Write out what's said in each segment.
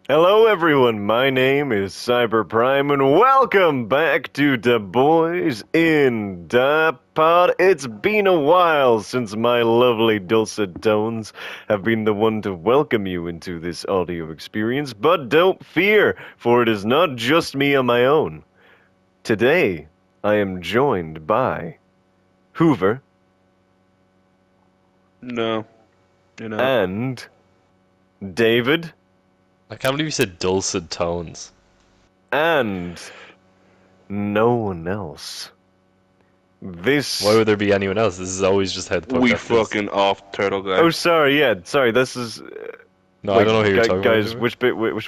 Hello everyone, my name is Cyber Prime and welcome back to the Boys in the Pod. It's been a while since my lovely dulcet tones have been the one to welcome you into this audio experience, but don't fear, for it is not just me on my own. Today, I am joined by Hoover. No, you're not. And David. I can't believe you said dulcet tones. And no one else. This. Why would there be anyone else? This is always just how the podcast We is. fucking off Turtle Guy. Oh, sorry. Yeah, sorry. This is. No, I don't know who you're talking guys, about. which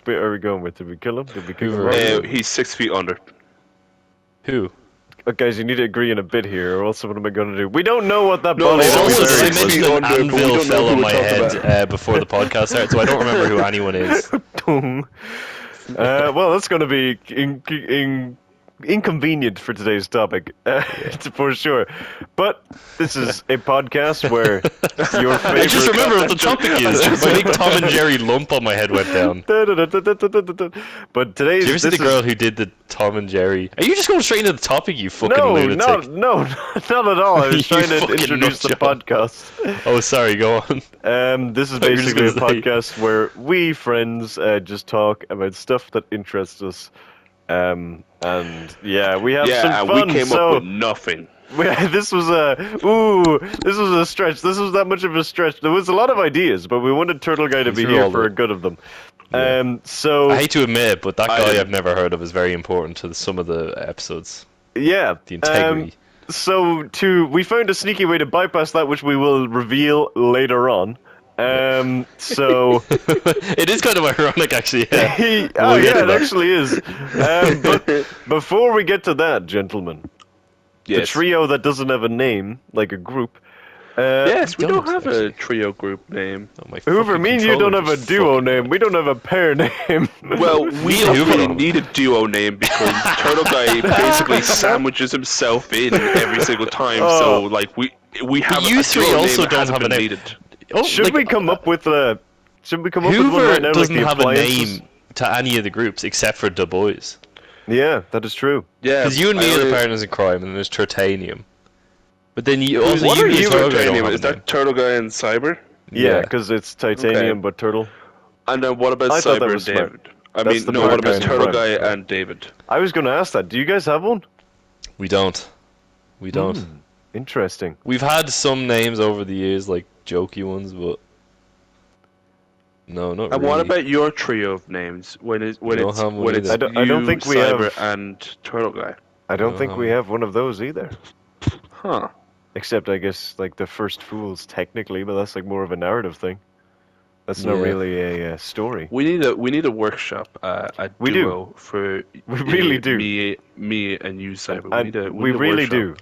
bit are we going with? Did we kill him? Did we kill him? Hoover. Right? He's 6 feet under. Who? Guys, you need to agree in a bit here, or else what am I going to do? We don't know what that No, body it's that we also buried six was. feet mentioned an under, but we anvil don't know fell who on we're my talking head before the podcast started, so I don't remember who anyone is. Well, that's going to be inconvenient for today's topic, for sure. But this is a podcast where your favorite. I just remember what the topic is. My big Tom and Jerry lump on my head went down. But today's. Did you ever see the girl who did the Tom and Jerry? Are you just going straight into the topic, you fucking lunatic? No, not at all. I was You trying to fucking introduce the nutjob. podcast. Oh, sorry, go on. This is thought you were just basically a gonna say- podcast where we friends just talk about stuff that interests us. And yeah, we have Yeah, some and fun. we came so up with nothing. this was a stretch. This was that much of a stretch. There was a lot of ideas, but we wanted Turtle Guy to These be are here all for the- a good of them. Yeah. So I hate to admit it, but that I guy didn't- I've never heard of is very important to some of the episodes. yeah, The integrity. So we found a sneaky way to bypass that, which we will reveal later on. So It is kind of ironic, actually. Yeah. oh We'll get yeah, to it that. actually is. But before we get to that, gentlemen, the Yes. trio that doesn't have a name, like a group. Yes, we don't don't, have actually. a trio group name. Oh, my Hoover, fucking me and you don't controller have a just duo fucking- name. We don't have a pair name. Well, we Me and don't Hoover really don't. need a duo name because Turtle Guy basically sandwiches himself in every single time. So, like, we have you a three duo also name that don't hasn't have a been name. needed. Oh, Should like, we come up with a? Should we come up with one Hoover right now? doesn't like the have a appliances? name to any of the groups except for the boys. Yeah, that is true. Yeah, Because you and me I are the really- partners in crime, and then there's Tritanium. But then you also What you are and you Turtle Guy don't Titanium? have Is a name. that Turtle Guy and Cyber? Yeah, because it's titanium, Okay. but turtle. And then what about I thought that Cyber was and smart. David? I That's mean, the no, what part about guy Turtle and Guy Prime. and David? I was going to ask that. Do you guys have one? We don't. We don't. Interesting. We've had some names over the years, like jokey ones, but no, not And really. what about your trio of names when it's We don't have one it's either. I don't you, think we Cyber, have- and Turtle Guy? I don't think we have one of those either. Huh. Except, I guess, like the First Fools, technically, but that's like more of a narrative thing. That's not Yeah. really a story. We need a workshop, a We do. duo for We really do. me and you, Cyber. We really do.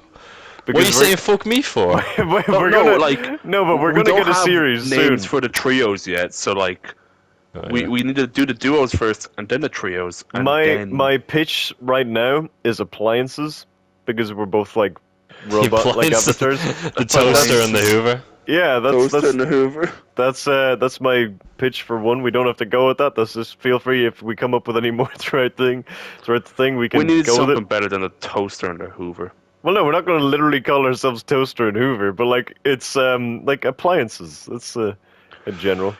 What are you saying fuck me for? we're no, gonna, like, no, but we're we gonna don't get a have series names soon. for the trios yet, so like we need to do the duos first and then the trios. And then... My pitch right now is appliances because we're both like robot like Appliances. avatars. The toaster and the Hoover. Yeah, Toaster and the Hoover. that's my pitch for one. We don't have to go with that. That's just feel free if we come up with any more throughout the thing we can We need go with something it. better than a toaster and a Hoover. Well, no, we're not going to literally call ourselves Toaster and Hoover, but like it's like appliances. That's in general.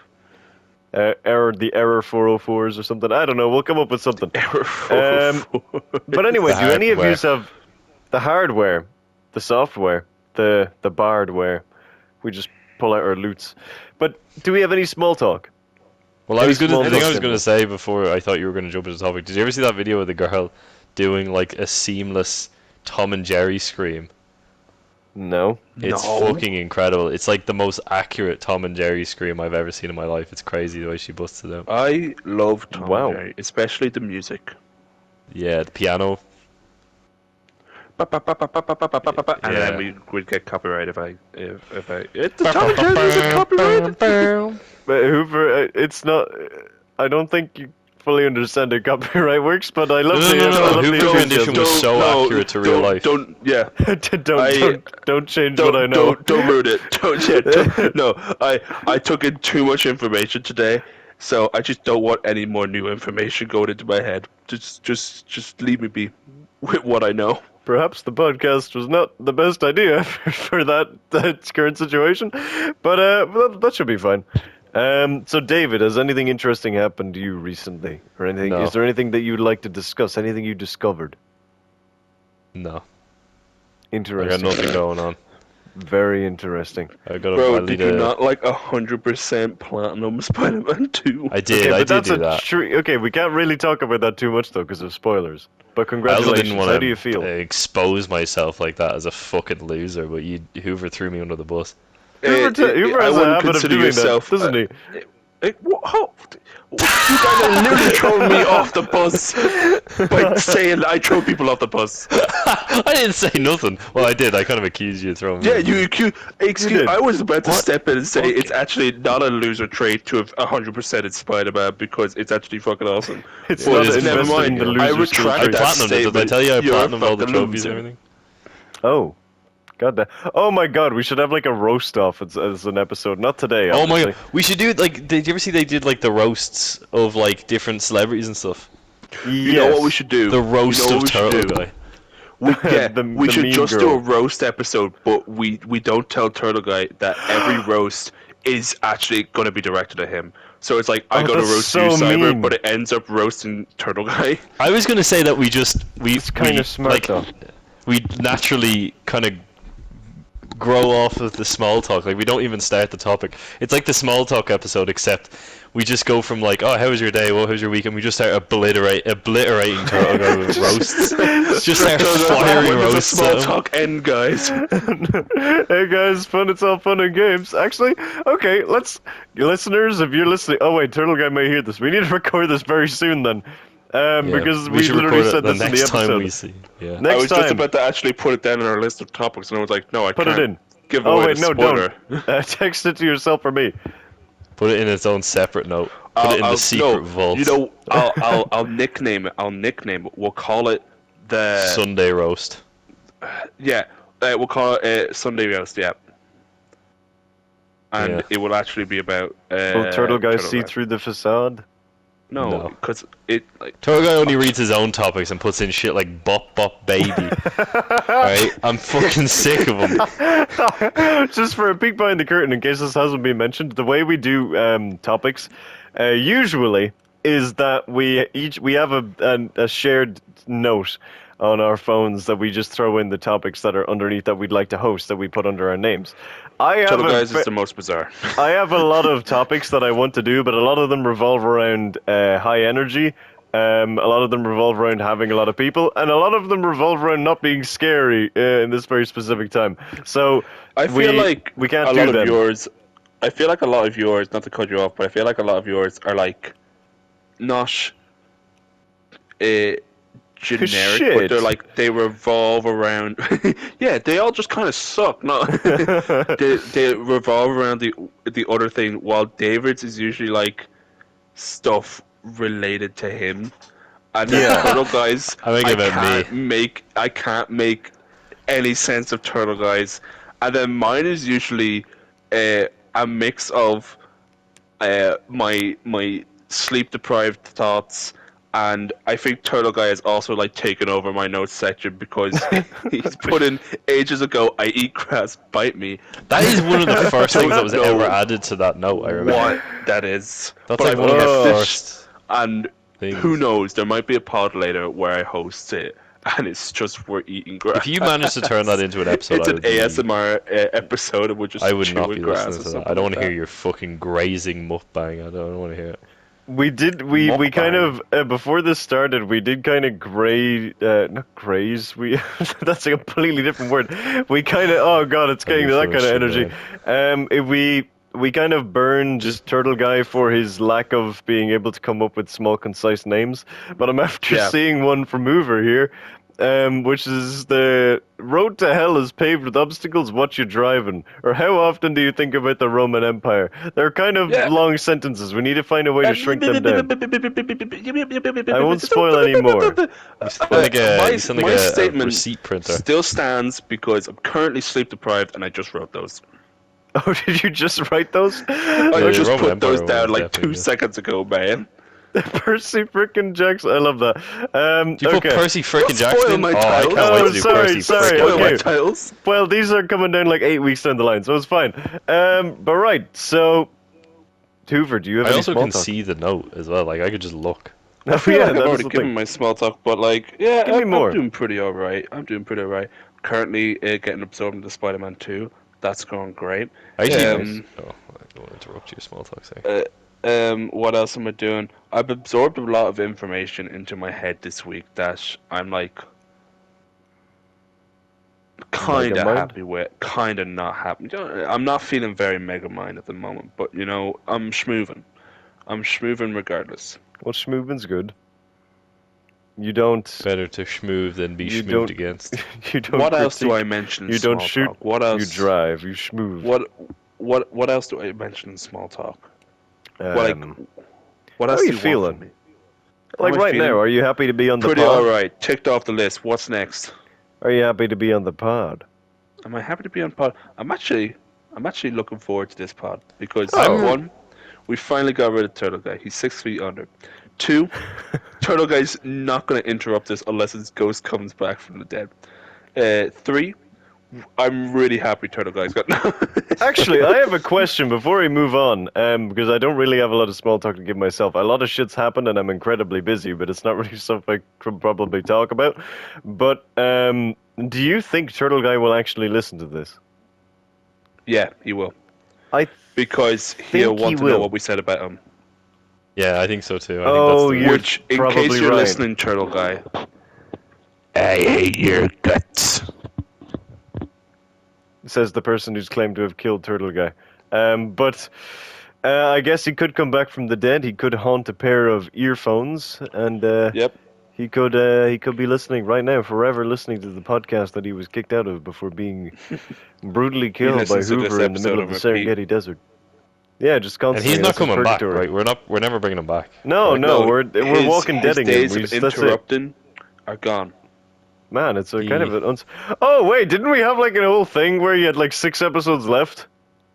The error 404s or something. I don't know. We'll come up with something. But anyway, The do any of you hardware. have the hardware, the software, the bardware? We just pull out our loots. But do we have any small talk? Well, I Any was gonna. small I think I talk was gonna symbols? say before I thought you were gonna jump into the topic. Did you ever see that video of the girl doing like a seamless Tom and Jerry scream? No. It's No. fucking incredible. It's like the most accurate Tom and Jerry scream I've ever seen in my life. It's crazy the way she busts it out. I love Tom Wow. and Jerry, especially the music. Yeah, the piano. And Yeah. then we would get copyright if I the Tom and Jerry music copyrighted. But Hoover, it's not. I don't think you fully understand how copyright works, but I love No, the. no, no, I love Hoover's the rendition enthusiasm. was so accurate to real life. Don't yeah. don't change what I know. Don't ruin it. Don't, yeah, don't no. I took in too much information today, So I just don't want any more new information going into my head. Just leave me be with what I know. Perhaps the podcast was not the best idea for that current situation, but that should be fine. So David, has anything interesting happened to you recently, or anything? No. Is there anything that you'd like to discuss? Anything you discovered? No, I Interesting. got nothing going on. Very interesting. I got Bro, I did need you a- not like 100% platinum Spider-Man 2? I did. Okay, I but did that's do a that. true. Okay, we can't really talk about that too much though, because of spoilers. But I also congratulations. didn't want How to do you feel? expose myself like that as a fucking loser, but Hoover threw me under the bus. Hoover I has a wouldn't habit of consider doing yourself, that, doesn't he? What? How? You guys are literally throwing me off the bus by saying I throw people off the bus. I didn't say nothing. Well, I did. I kind of accused you of throwing me. Yeah, you excuse. did. I was about to What? step in and say Okay. it's actually not a loser trait to have 100% in Spider-Man because it's actually fucking awesome. It's Well, not it's never invested in mind. the I loser skill retract I trait. that platinumed it. Did I statement. tell you I You're a platinumed all the fucking trophies loser. and everything? Oh, god damn. Oh my god, we should have like a roast off as an episode. Not today. Oh my obviously. god, we should do it like. Did you ever see they did like the roasts of like different celebrities and stuff? You know what we should do? The roast you know of what we should Turtle do? Guy. We The should mean just do girl. a roast episode, but we don't tell Turtle Guy that every roast is actually going to be directed at him. So it's like I Oh, go to that's roast so you, Cyber, mean. but it ends up roasting Turtle Guy. I was gonna say that we It's kinda smart, like, though. we naturally kind of grow off of the small talk. Like we don't even start the topic. It's like the small talk episode, except we just go from like, oh, how was your day? What was your weekend? We just start obliterating Turtle Guy with roasts. Just start firing When does the roasts small at him. talk end, guys? Hey guys, fun! It's all fun and games. Actually, okay, you listeners, if you're listening. Oh wait, Turtle Guy may hear this. We need to record this very soon then, Yeah, because we should literally record said it the this in the next time episode. we see. Yeah. I Next was just time, about to actually put it down on our list of topics, and I was like, no, I put can't it in. give Oh away wait, the no, spoiler. don't. Text it to yourself or me. Put it in its own separate note. Put it in the secret vault. You know, I'll nickname it. We'll call it the Sunday roast. Yeah, we'll call it Sunday roast. Yeah, and Yeah. it will actually be about. Will Turtle Guy see Guy. through the facade? No, No. because it like Turtle Guy only reads his own topics and puts in shit like bop bop baby. Alright? I'm fucking sick of him. Just for a peek behind the curtain, in case this hasn't been mentioned, the way we do topics usually is that we have a shared note on our phones that we just throw in the topics that are underneath that we'd like to host that we put under our names. I have Turtle a Guys ve- is the most bizarre. I have a lot of topics that I want to do, but a lot of them revolve around high energy. A lot of them revolve around having a lot of people, and a lot of them revolve around not being scary in this very specific time. So I feel like we can't a do lot them. of yours. I feel like a lot of yours, not to cut you off, but I feel like a lot of yours are like not generic, Shit. but they're like they revolve around. Yeah, they all just kind of suck. No, they revolve around the other thing. While David's is usually like stuff related to him, and then Yeah. Turtle Guys, I make it about I can't make any sense of Turtle Guys, and then mine is usually a mix of my sleep deprived thoughts, and I think Turtle Guy has also like taken over my notes section because he's put in ages ago. I eat grass, bite me. That is one of the first things that was No. ever added to that note, I remember. What that is? That's But like I've one of the kept it, first and things. who knows? There might be a pod later where I host it, and it's just we're eating grass. If you manage to turn that into an episode, it's I an would be- ASMR episode, and we're just I would not chewing be grass listening or to that. something I don't want like to hear that. your fucking grazing mukbang. I don't want to hear it. We kind of before this started, we did kind of not graze. We that's a completely different word. We kind of oh god, it's getting to that kind of energy. We kind of burned just Turtle Guy for his lack of being able to come up with small, concise names. But I'm after Yeah. seeing one from Hoover here, which is the road to hell is paved with obstacles. What you driving? Or how often do you think about the Roman Empire? They're kind of Yeah. long sentences. We need to find a way to shrink them down. I won't spoil any more. You sound like my a statement receipt printer. still stands because I'm currently sleep deprived and I just wrote those. Oh, did you just write those? I The just Roman put Empire those down was like definitely 2 seconds ago, man. Percy frickin' Jackson. I love that. Do you put Okay. Percy frickin' Don't Jackson spoil in? my Oh, I titles. can't wait Oh, to do sorry, Percy sorry, frickin' Spoil my okay. titles. Well, these are coming down like 8 weeks down the line, so it's fine. But right, so Hoover, do you have I any also small can talk? see the note as well. Like I could just look. Oh, I feel yeah, like I've that is already the given thing. my small talk, but like, yeah, Give me more. I'm doing pretty alright. Currently getting absorbed into Spider-Man 2. That's going great. Actually, Um, oh, I don't want to interrupt your small talk. Sorry. what else am I doing? I've absorbed a lot of information into my head this week that I'm like kind of Megamind? happy with, kind of not happy. You know, I'm not feeling very Megamind at the moment, but you know, I'm schmoovin'. I'm schmoovin' regardless. Well, schmooving's good. You don't. Better to schmoove than be You schmooved don't- against. You don't. What else do critique, I mention in You small don't shoot. talk? What else? You drive. You schmoove. What else do I mention in small talk? What how else are do you you feeling? want from me? How Like am I right feeling? now, are you happy to be on the Pretty pod? alright. Ticked off the list. What's next? Are you happy to be on the pod? Am I happy to be on pod? I'm actually looking forward to this pod because Oh. one, we finally got rid of Turtle Guy. He's 6 feet under. 2, Turtle Guy's not going to interrupt us unless his ghost comes back from the dead. 3, I'm really happy Turtle Guy's got. Actually, I have a question before we move on, because I don't really have a lot of small talk to give myself. A lot of shit's happened and I'm incredibly busy, but it's not really stuff I could probably talk about. But do you think Turtle Guy will actually listen to this? Yeah, he will. I Because think he'll he want to will. know what we said about him. Yeah, I think so too. I Oh, think You're Which, in case probably you're right. listening, Turtle Guy, I hate your guts. says the person who's claimed to have killed Turtle Guy. But I guess he could come back from the dead. He could haunt a pair of earphones, and Yep. he could be listening right now, forever listening to the podcast that he was kicked out of before being brutally killed by listens to this Hoover in the middle of episode the on repeat. Serengeti Desert. Yeah, just and constantly. he's not That's his coming back, purgatory. right? We're never bringing him back. No, Right? no, we're his- walking his deading days him. of That's it. interrupting are gone. Man, it's a kind of He- an. Oh wait, didn't we have like a whole thing where you had like 6 episodes left?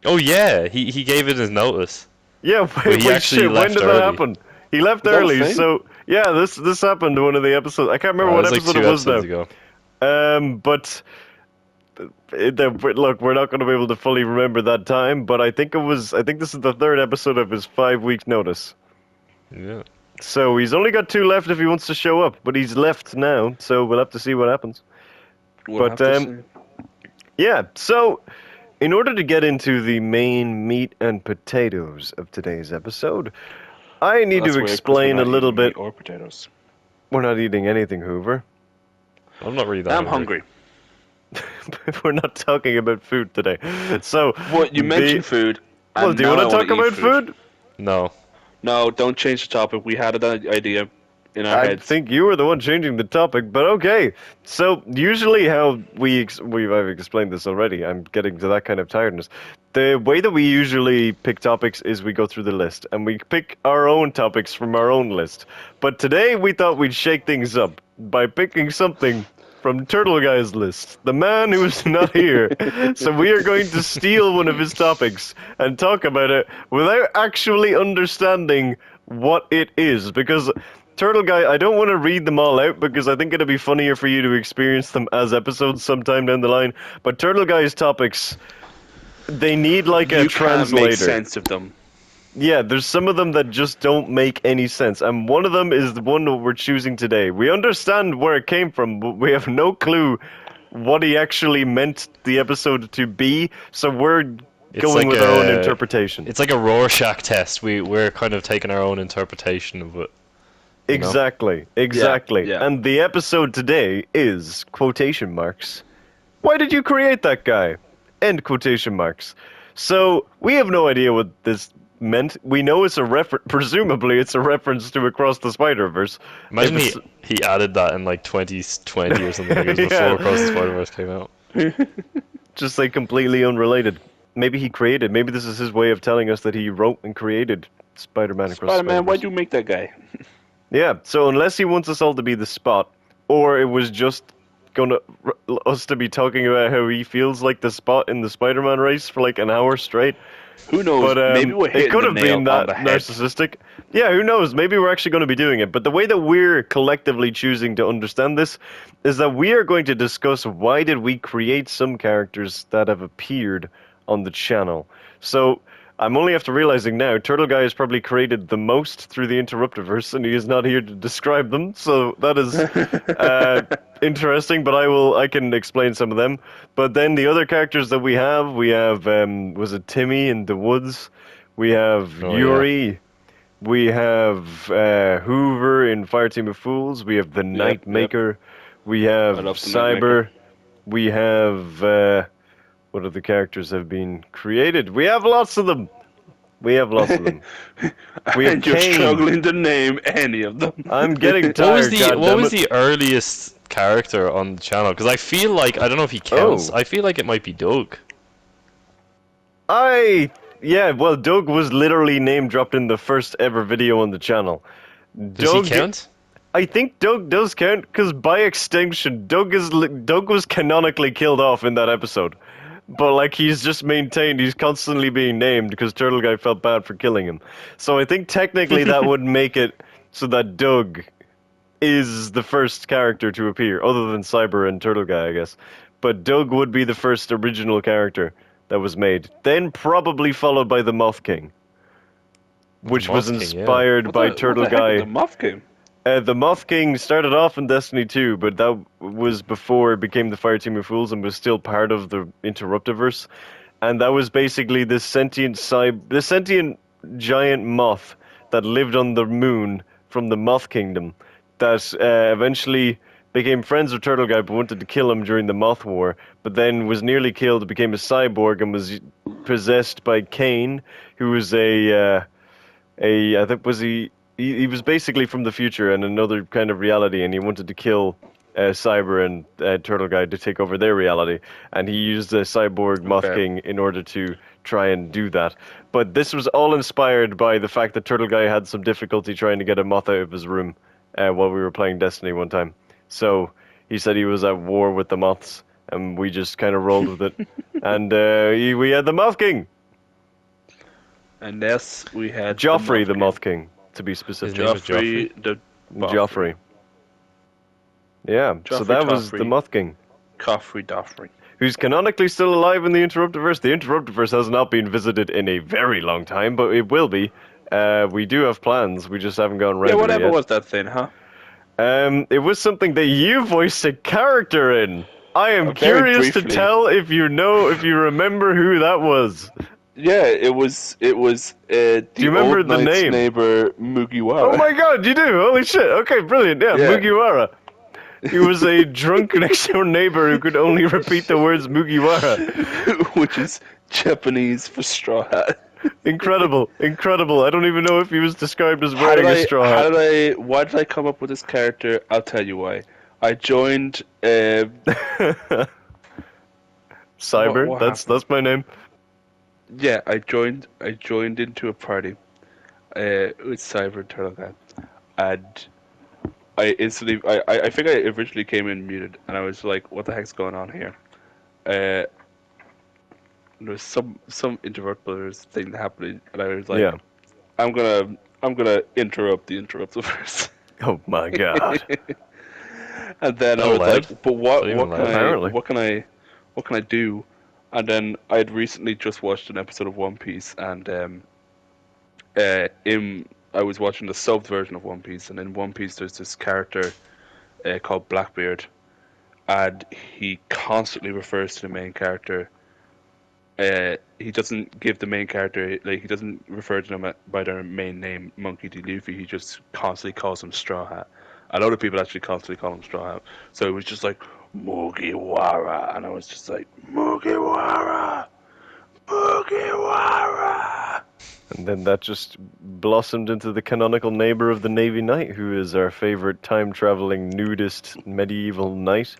Oh yeah, he gave it his notice. Yeah, wait, he actually shit, when left did early. that happen? He left that a early, thing? so yeah, this happened in one of the episodes. I can't remember It what was like episode 2 it was now. episodes ago. But look, we're not going to be able to fully remember that time. But I think this is the 3rd episode of his 5-week notice. Yeah. So he's only got 2 left if he wants to show up. But he's left now, so we'll have to see what happens. We'll But, have to see. Yeah, so in order to get into the main meat and potatoes of today's episode, I need That's to weird 'cause explain we're a not little eating bit. meat or potatoes. We're not eating anything, Hoover. I'm not really that I'm hungry. We're not talking about food today. So, What you mentioned food. Well, and do you now want to I talk wanna eat about food? No. No, don't change the topic. We had an idea in our I heads. think you were the one changing the topic, but okay. So usually, how I've explained this already. I'm getting to that kind of tiredness. The way that we usually pick topics is we go through the list and we pick our own topics from our own list. But today we thought we'd shake things up by picking something from Turtle Guy's list, the man who's not here. So we are going to steal one of his topics and talk about it without actually understanding what it is, because Turtle Guy, I don't want to read them all out because I think it'd be funnier for you to experience them as episodes sometime down the line. But Turtle Guy's topics, they need like a you can't translator. make sense of them. Yeah, there's some of them that just don't make any sense, and one of them is the one that we're choosing today. We understand where it came from, but we have no clue what he actually meant the episode to be, so we're going like with our own a- interpretation. It's like a Rorschach test. We're kind of taking our own interpretation of it. you know? Exactly, exactly. yeah. And the episode today is, quotation marks, "Why did you create that guy?" End quotation marks. So, we have no idea what this meant. We know it's a presumably it's a reference to Across the Spider-Verse. Imagine If he added that in like 2020 or something. Like it was before Yeah. Across the Spider-Verse came out. just like completely unrelated. Maybe he created, maybe this is his way of telling us that he wrote and created Spider-Man Across the Spider-Man, Spider-Verse. why'd you make that guy? Yeah, so unless he wants us all to be the Spot, or it was just us to be talking about how he feels like the Spot in the Spider-Man race for like an hour straight. Who knows? But Maybe we're it hitting could the have nail been on that the head. narcissistic. Yeah, who knows? Maybe we're actually going to be doing it. But the way that we're collectively choosing to understand this is that we are going to discuss why did we create some characters that have appeared on the channel. So I'm only after realizing now, Turtle Guy has probably created the most through the Interruptiverse, and he is not here to describe them. So that is interesting, but I can explain some of them. But then the other characters that we have was it Timmy in the Woods? We have Yuri. We have Hoover in Fireteam of Fools. We have the Nightmaker. We have Cyber. We have what other characters have been created? We have lots of them. We have lots of them. We have And you're Kane. struggling to name any of them. I'm getting What tired. was goddammit. the earliest character on the channel? Because I feel like I don't know if he counts. Oh. I feel like it might be Doug. Well, Doug was literally name dropped in the first ever video on the channel. Does he count? I think Doug does count because by extinction, Doug was canonically killed off in that episode. But like he's just maintained, he's constantly being named because Turtle Guy felt bad for killing him. So I think technically that would make it so that Doug is the first character to appear, other than Cyber and Turtle Guy, I guess. But Doug would be the first original character that was made. Then probably followed by the Moth King, which was Moth King, inspired by Turtle Guy. The Moth King. The Moth King started off in Destiny 2, but that was before it became the Fireteam of Fools and was still part of the Interruptiverse. And that was basically the sentient giant moth that lived on the moon from the Moth Kingdom that eventually became friends with Turtle Guy but wanted to kill him during the Moth War, but then was nearly killed, became a cyborg, and was possessed by Kane, who was I think was he was basically from the future and another kind of reality, and he wanted to kill Cyber and Turtle Guy to take over their reality, and he used the cyborg Moth King in order to try and do that. But this was all inspired by the fact that Turtle Guy had some difficulty trying to get a moth out of his room while we were playing Destiny one time. So he said he was at war with the moths, and we just kind of rolled with it. And we had the Moth King. And yes, we had Joffrey the Moth King, to be specific. His name was Joffrey the Joffrey. Yeah, so that was the Moth King, Joffrey. who's canonically still alive in the Interruptiverse. The Interruptiverse has not been visited in a very long time, but it will be. We do have plans, we just haven't gone around Yeah, to it whatever yet. was that thing, huh? It was something that you voiced a character in. I am Very curious to briefly. tell if you remember who that was. Yeah, it was the you remember old the knight's name? neighbor Mugiwara. Oh my god, you do! Holy shit! Okay, brilliant. Yeah, Yeah. Mugiwara. He was a drunk next door neighbor who could only repeat the words Mugiwara. Which is Japanese for straw hat. Incredible, incredible. I don't even know if he was described as wearing a straw hat. Why did I come up with this character? I'll tell you why. I joined Cyber, what that's my name. yeah, I joined into a party with Cyber and Turtle Guy, and I instantly I think I originally came in muted, and I was like, what the heck's going on here? There's some interrupters thing happening, and I was like, Yeah. I'm gonna interrupt the Interruptiverse. Oh my god. And then I Oh, was loud. like, but what Even can loud. Apparently. what can I do? And then I had recently just watched an episode of One Piece, and I was watching the subbed version of One Piece, and in One Piece there's this character called Blackbeard, and he constantly refers to the main character. He doesn't give the main character, like, he doesn't refer to them by their main name, Monkey D. Luffy. He just constantly calls them Straw Hat. A lot of people actually constantly call him Straw Hat. So it was just like, Mugiwara, and I was just like, Mugiwara, Mugiwara. And then that just blossomed into the canonical neighbor of the Navy Knight, who is our favorite time-traveling nudist medieval knight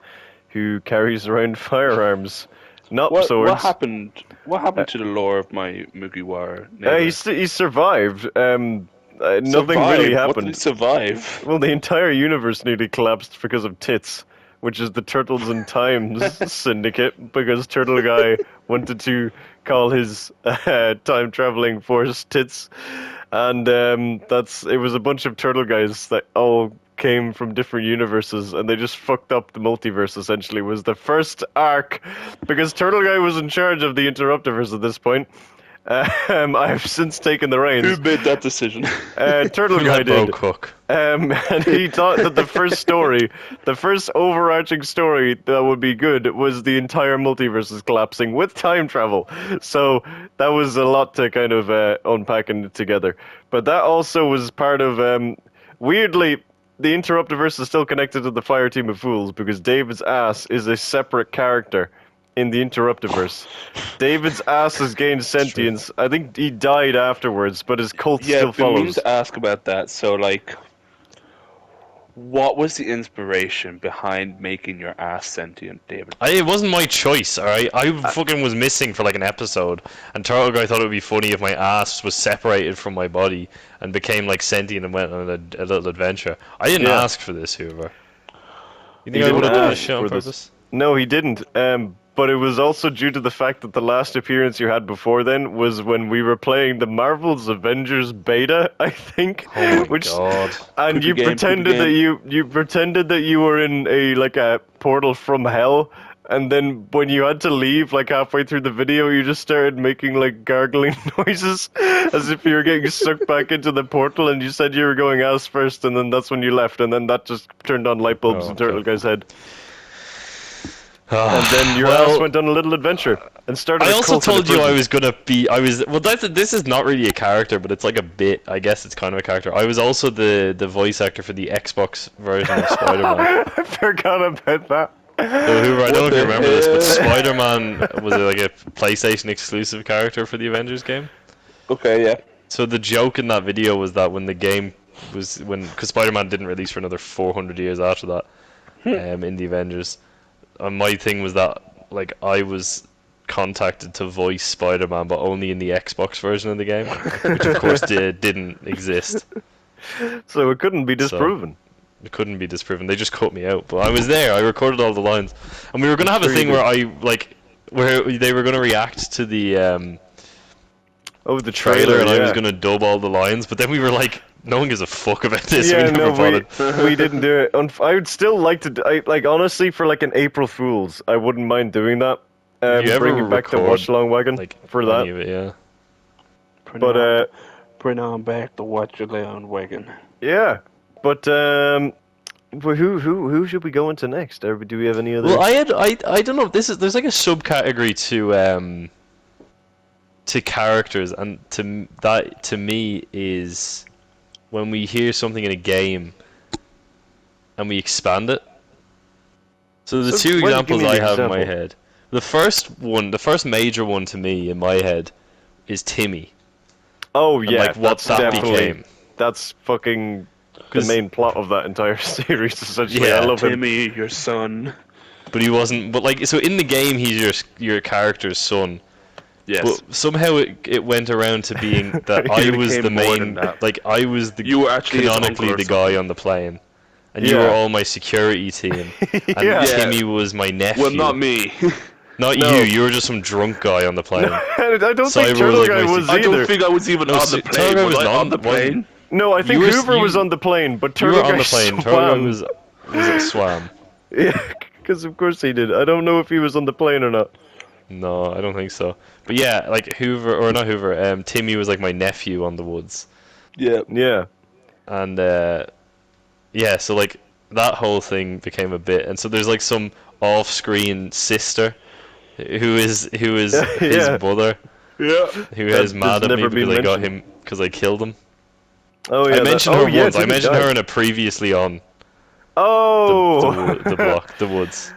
who carries around firearms, not swords. What happened? What happened to the lore of my Mugiwara neighbor? He survived. Nothing really Survived? happened. What did he survive? Well, the entire universe nearly collapsed because of tits which is the Turtles in Times syndicate, because Turtle Guy wanted to call his time traveling force tits, and it was a bunch of turtle guys that all came from different universes, and they just fucked up the multiverse. Essentially, was the first arc, because Turtle Guy was in charge of the Interruptiverse at this point. I've since taken the reins. Who made that decision? Turtle Guy Bro did. Cook. And he thought that the first overarching story that would be good was the entire multiverse is collapsing with time travel. So that was a lot to kind of unpacking it together. But that also was part of, weirdly, the Interruptiverse is still connected to the Fire Team of Fools because David's ass is a separate character in the Interruptiverse. David's ass has gained sentience. I think he died afterwards, but his cult Yeah, still I've been meaning follows. to ask about that. So, like, what was the inspiration behind making your ass sentient, David? It wasn't my choice, alright? I fucking was missing for like an episode, and Turtle Guy thought it would be funny if my ass was separated from my body and became like sentient and went on a little adventure. I didn't Yeah. ask for this, Hoover. You He think I would have didn't done this ask shit on for this. purpose? No, he didn't. But it was also due to the fact that the last appearance you had before then was when we were playing the Marvel's Avengers beta, I think. Oh my which god. and Creepy you game, pretended creepy that you pretended that you were in a portal from hell, and then when you had to leave like halfway through the video, you just started making like gargling noises as if you were getting sucked back into the portal, and you said you were going ass first, and then that's when you left, and then that just turned on light bulbs Oh, in Turtle okay. Guy's head. And then your ass went on a little adventure and started. I a also cult in a told you I prison. was gonna be. This is not really a character, but it's like a bit. I guess it's kind of a character. I was also the voice actor for the Xbox version of Spider-Man. I forgot about that. So Hoover, I don't know if the you remember this, but hell? Spider-Man was like a PlayStation exclusive character for the Avengers game. Okay, yeah. So the joke in that video was that when the game was because Spider-Man didn't release for another 400 years after that, in the Avengers, and my thing was that like I was contacted to voice Spider-Man, but only in the Xbox version of the game, which of course didn't exist. So it couldn't be disproven. It couldn't be disproven. They just cut me out, but I was there. I recorded all the lines, and we were gonna have a Sure you thing did. where they were gonna react to the Oh, the trailer, and I was yeah. gonna dub all the lines, but then we were like, no one gives a fuck about this. Yeah, we never bothered. we didn't do it. I would still like to. Honestly, for like an April Fool's, I wouldn't mind doing that. Did you ever Bringing back the record, Watch Along Wagon Like for any that. of it, yeah. But bring on back the Watch Along Wagon. yeah. But who should we go into next? Or do we have any other? Well, I don't know. There's like a subcategory to characters, and to me is when we hear something in a game and we expand it. So the So, two well, give examples me I the have in my example. head. The first major one to me in my head is Timmy. Oh And yeah, like what that's that definitely became. that's fucking the 'Cause- main plot of that entire series. Essentially, Yeah, I love him. Timmy, your son. But he wasn't. But like, so in the game, he's your character's son. Yes. But somehow it went around to being that I It was became the more main, than that. like I was the You were actually his canonically uncle or the guy on the plane, and you Yeah. were all my security team, and Yeah. Timmy was my nephew. well, not me. Not No. you. You were just some drunk guy on the plane. I don't Cyber think was Turtle like Guy my was I either. don't think I was even No, on so the plane. Turtle Guy Was was I not- on the plane? No, I think You were- Hoover was you- on the plane, but You Turtle were on Guy the plane. Turtle Guy swam. was a swam. Yeah, because of course he did. I don't know if he was on the plane or not. No, I don't think so. But yeah, like Hoover or not Hoover. Timmy was like my nephew on the woods. Yeah. Yeah. And yeah, so like that whole thing became a bit, and so there's like some off-screen sister who is his Yeah. brother Yeah. who That is mad has at me never because been I got mentioned. him because I killed him. Oh yeah. I mentioned her oh, yeah, once. I Timmy mentioned died. her in a previously on Oh. the woods.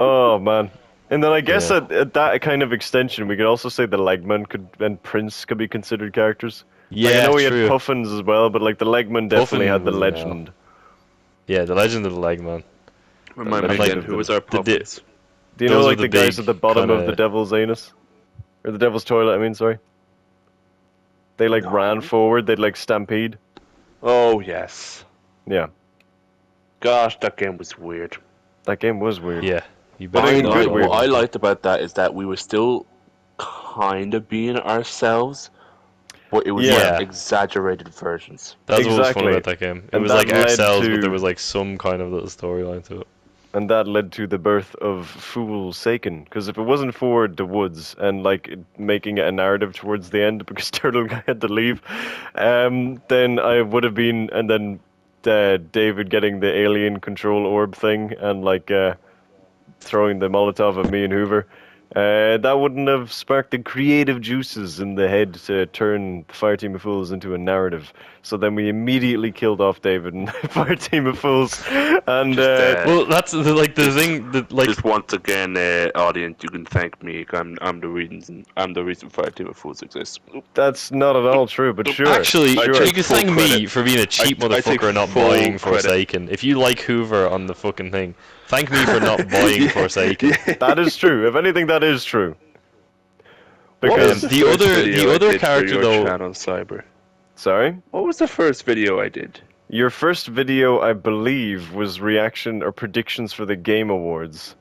Oh man. And then I guess Yeah. at that kind of extension, we could also say the Legman and Prince could be considered characters. Yeah, Like, I know we true. had Puffins as well, but like the Legman definitely Puffin had the was, legend. Yeah, the Legend of the Legman. Remind And me like again, who was our the di- puppets? Do you know Those are like the the guys big at the bottom of kinda- the Devil's Anus? Or the Devil's Toilet, I mean, sorry. They like ran forward, they'd like stampede. Oh, yes. Yeah. Gosh, that game was weird. That game was weird. Yeah, you But better in not good know. weird. What I liked about that is that we were still kind of being ourselves, but it was Yeah. like exaggerated versions. That's what was fun Exactly. about that game. It And was that like led ourselves, but to- there was like some kind of little storyline to it. And that led to the birth of Fool Seiken. Because if it wasn't for the woods and like making it a narrative towards the end, because Turtle Guy had to leave, then I would have been, and then David getting the alien control orb thing and like throwing the Molotov at me and Hoover. That wouldn't have sparked the creative juices in the head to turn the Fire Team of Fools into a narrative. So then we immediately killed off David and the Fire Team of Fools. And Well, that's like the thing that like Just once again, audience, you can thank me. I'm the reason Fire Team of Fools exists. that's not at all true, but sure. actually I you take can full thank me credit. for being a cheap I take motherfucker and not full buying credit. Forsaken. If you like Hoover on the fucking thing, thank me for not buying Forsaken. That is true. If anything, that is true. What Because was the first other- video the I other did for character, your though- channel, Cyber? sorry, What was the first video I did? your first video, I believe, was reaction or predictions for the Game Awards.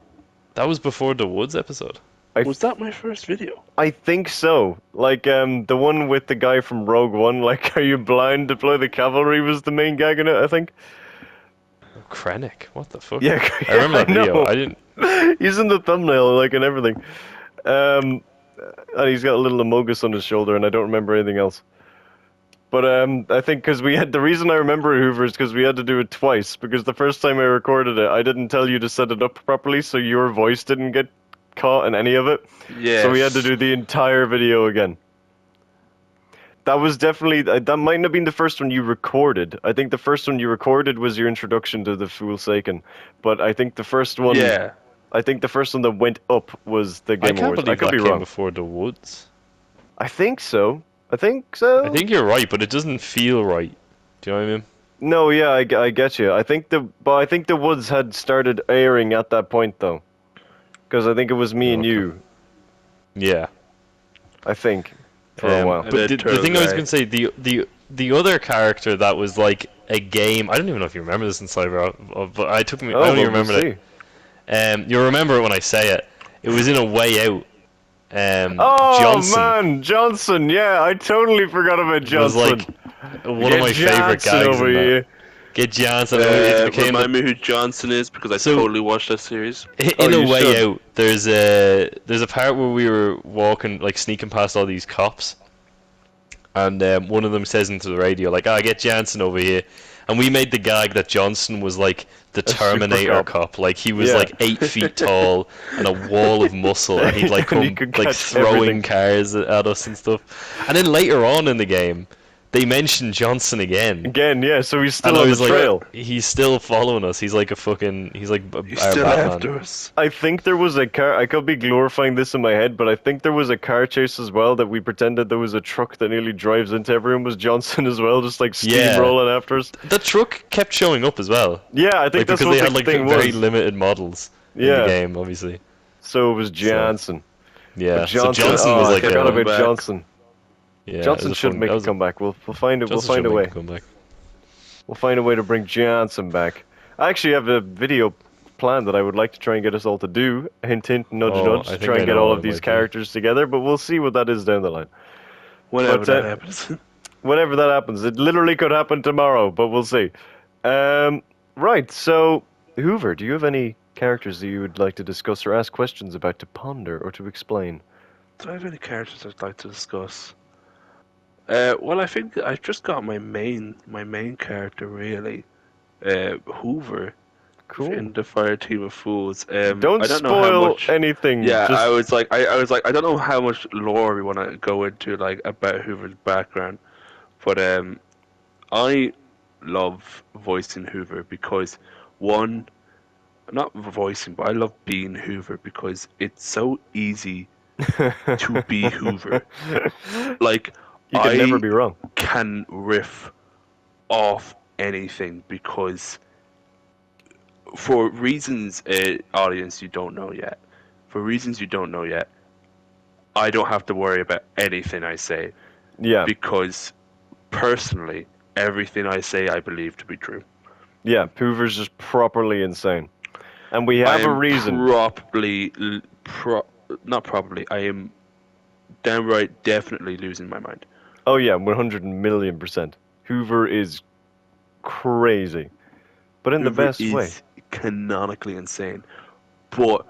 That was before the Woods episode. Was that my first video? I think so. Like the one with the guy from Rogue One. Like, are you blind? Deploy the cavalry was the main gag in it. I think. Krennic, what the fuck? Yeah, I remember that video. know. I didn't. He's in the thumbnail, like, and everything. And he's got a little Amogus on his shoulder, and I don't remember anything else. But I think because we had the reason I remember Hoover is because we had to do it twice. Because the first time I recorded it, I didn't tell you to set it up properly, so your voice didn't get caught in any of it. Yeah. So we had to do the entire video again. That was definitely that mightn't have been the first one you recorded. I think the first one you recorded was your introduction to the Fool Seiken. But I think the first one. Yeah. I think the first one that went up was the I Game can't Awards. believe I could that be came wrong. before the Woods. I think so. I think so. I think you're right, but it doesn't feel right. Do you know what I mean? No, yeah, I get you. I think the Woods had started airing at that point though, because I think it was me and Okay. you. Yeah. I think for a while. And But then the Turtle thing I was Guy. gonna say, the other character that was like a game. I don't even know if you remember this in Cyber, but I only well, remember we'll it. see. You'll remember it when I say it. It was in A Way Out. Oh Johnson man, Johnson! Yeah, I totally forgot about was Johnson. like one of my Get favorite Johnson gags. over in that. here. Get Johnson. It became Remind me who Johnson is because I So- totally watched that series. In Oh, A you Way should. Out, there's a part where we were walking, like sneaking past all these cops, and one of them says into the radio, like, "Ah, get Johnson over here," and we made the gag that Johnson was like the super Terminator cop. cop, like he was Yeah. like 8 feet tall and a wall of muscle, and he'd like And he come could like catch throwing everything. cars at us and stuff. And then later on in the game, they mentioned Johnson again. Again, yeah. So he's still And I on was the like, trail. he's still following us. He's like He's our still Batman. after us. I think there was a car. I could be glorifying this in my head, but I think there was a car chase as well that we pretended there was a truck that nearly drives into everyone. Was Johnson as well, just like Yeah. steamrolling after us? The truck kept showing up as well. Yeah, I think Like, that's because what they the had like thing very was. limited models in Yeah. the game, obviously. So it was Johnson. Yeah. But So Johnson oh, was I like forgot a, about back. Johnson. yeah, Johnson it was should fun. make That a was- comeback. We'll find it. We'll Johnson find a should way. make a comeback. We'll find a way to bring Johnson back. I actually have a video plan that I would like to try and get us all to do. Hint, hint, nudge, Oh, nudge. I To think try I and get know all what of it these might be. characters together, but we'll see what that is down the line. Whenever But, that happens. Whenever that happens, it literally could happen tomorrow, but we'll see. Right. So, Hoover, do you have any characters that you would like to discuss or ask questions about, to ponder or to explain? Do I have any characters I'd like to discuss? Well, I think I've just got my main character really, Hoover, Cool. in the Fire Team of Fools. Don't I don't know how spoil much. anything. Yeah, just- I was like, I don't know how much lore we want to go into, like about Hoover's background, but I love voicing Hoover because one, not voicing, but I love being Hoover because it's so easy to be Hoover. Like You can I never be wrong. can riff off anything because for reasons, audience, you don't know yet. For reasons you don't know yet, I don't have to worry about anything I say Yeah. because personally, everything I say I believe to be true. Yeah, Hoover's just properly insane. And we have a reason. Not probably. I am downright definitely losing my mind. Oh yeah, 100,000,000%. Hoover is crazy, but in the Hoover best way. is canonically insane, but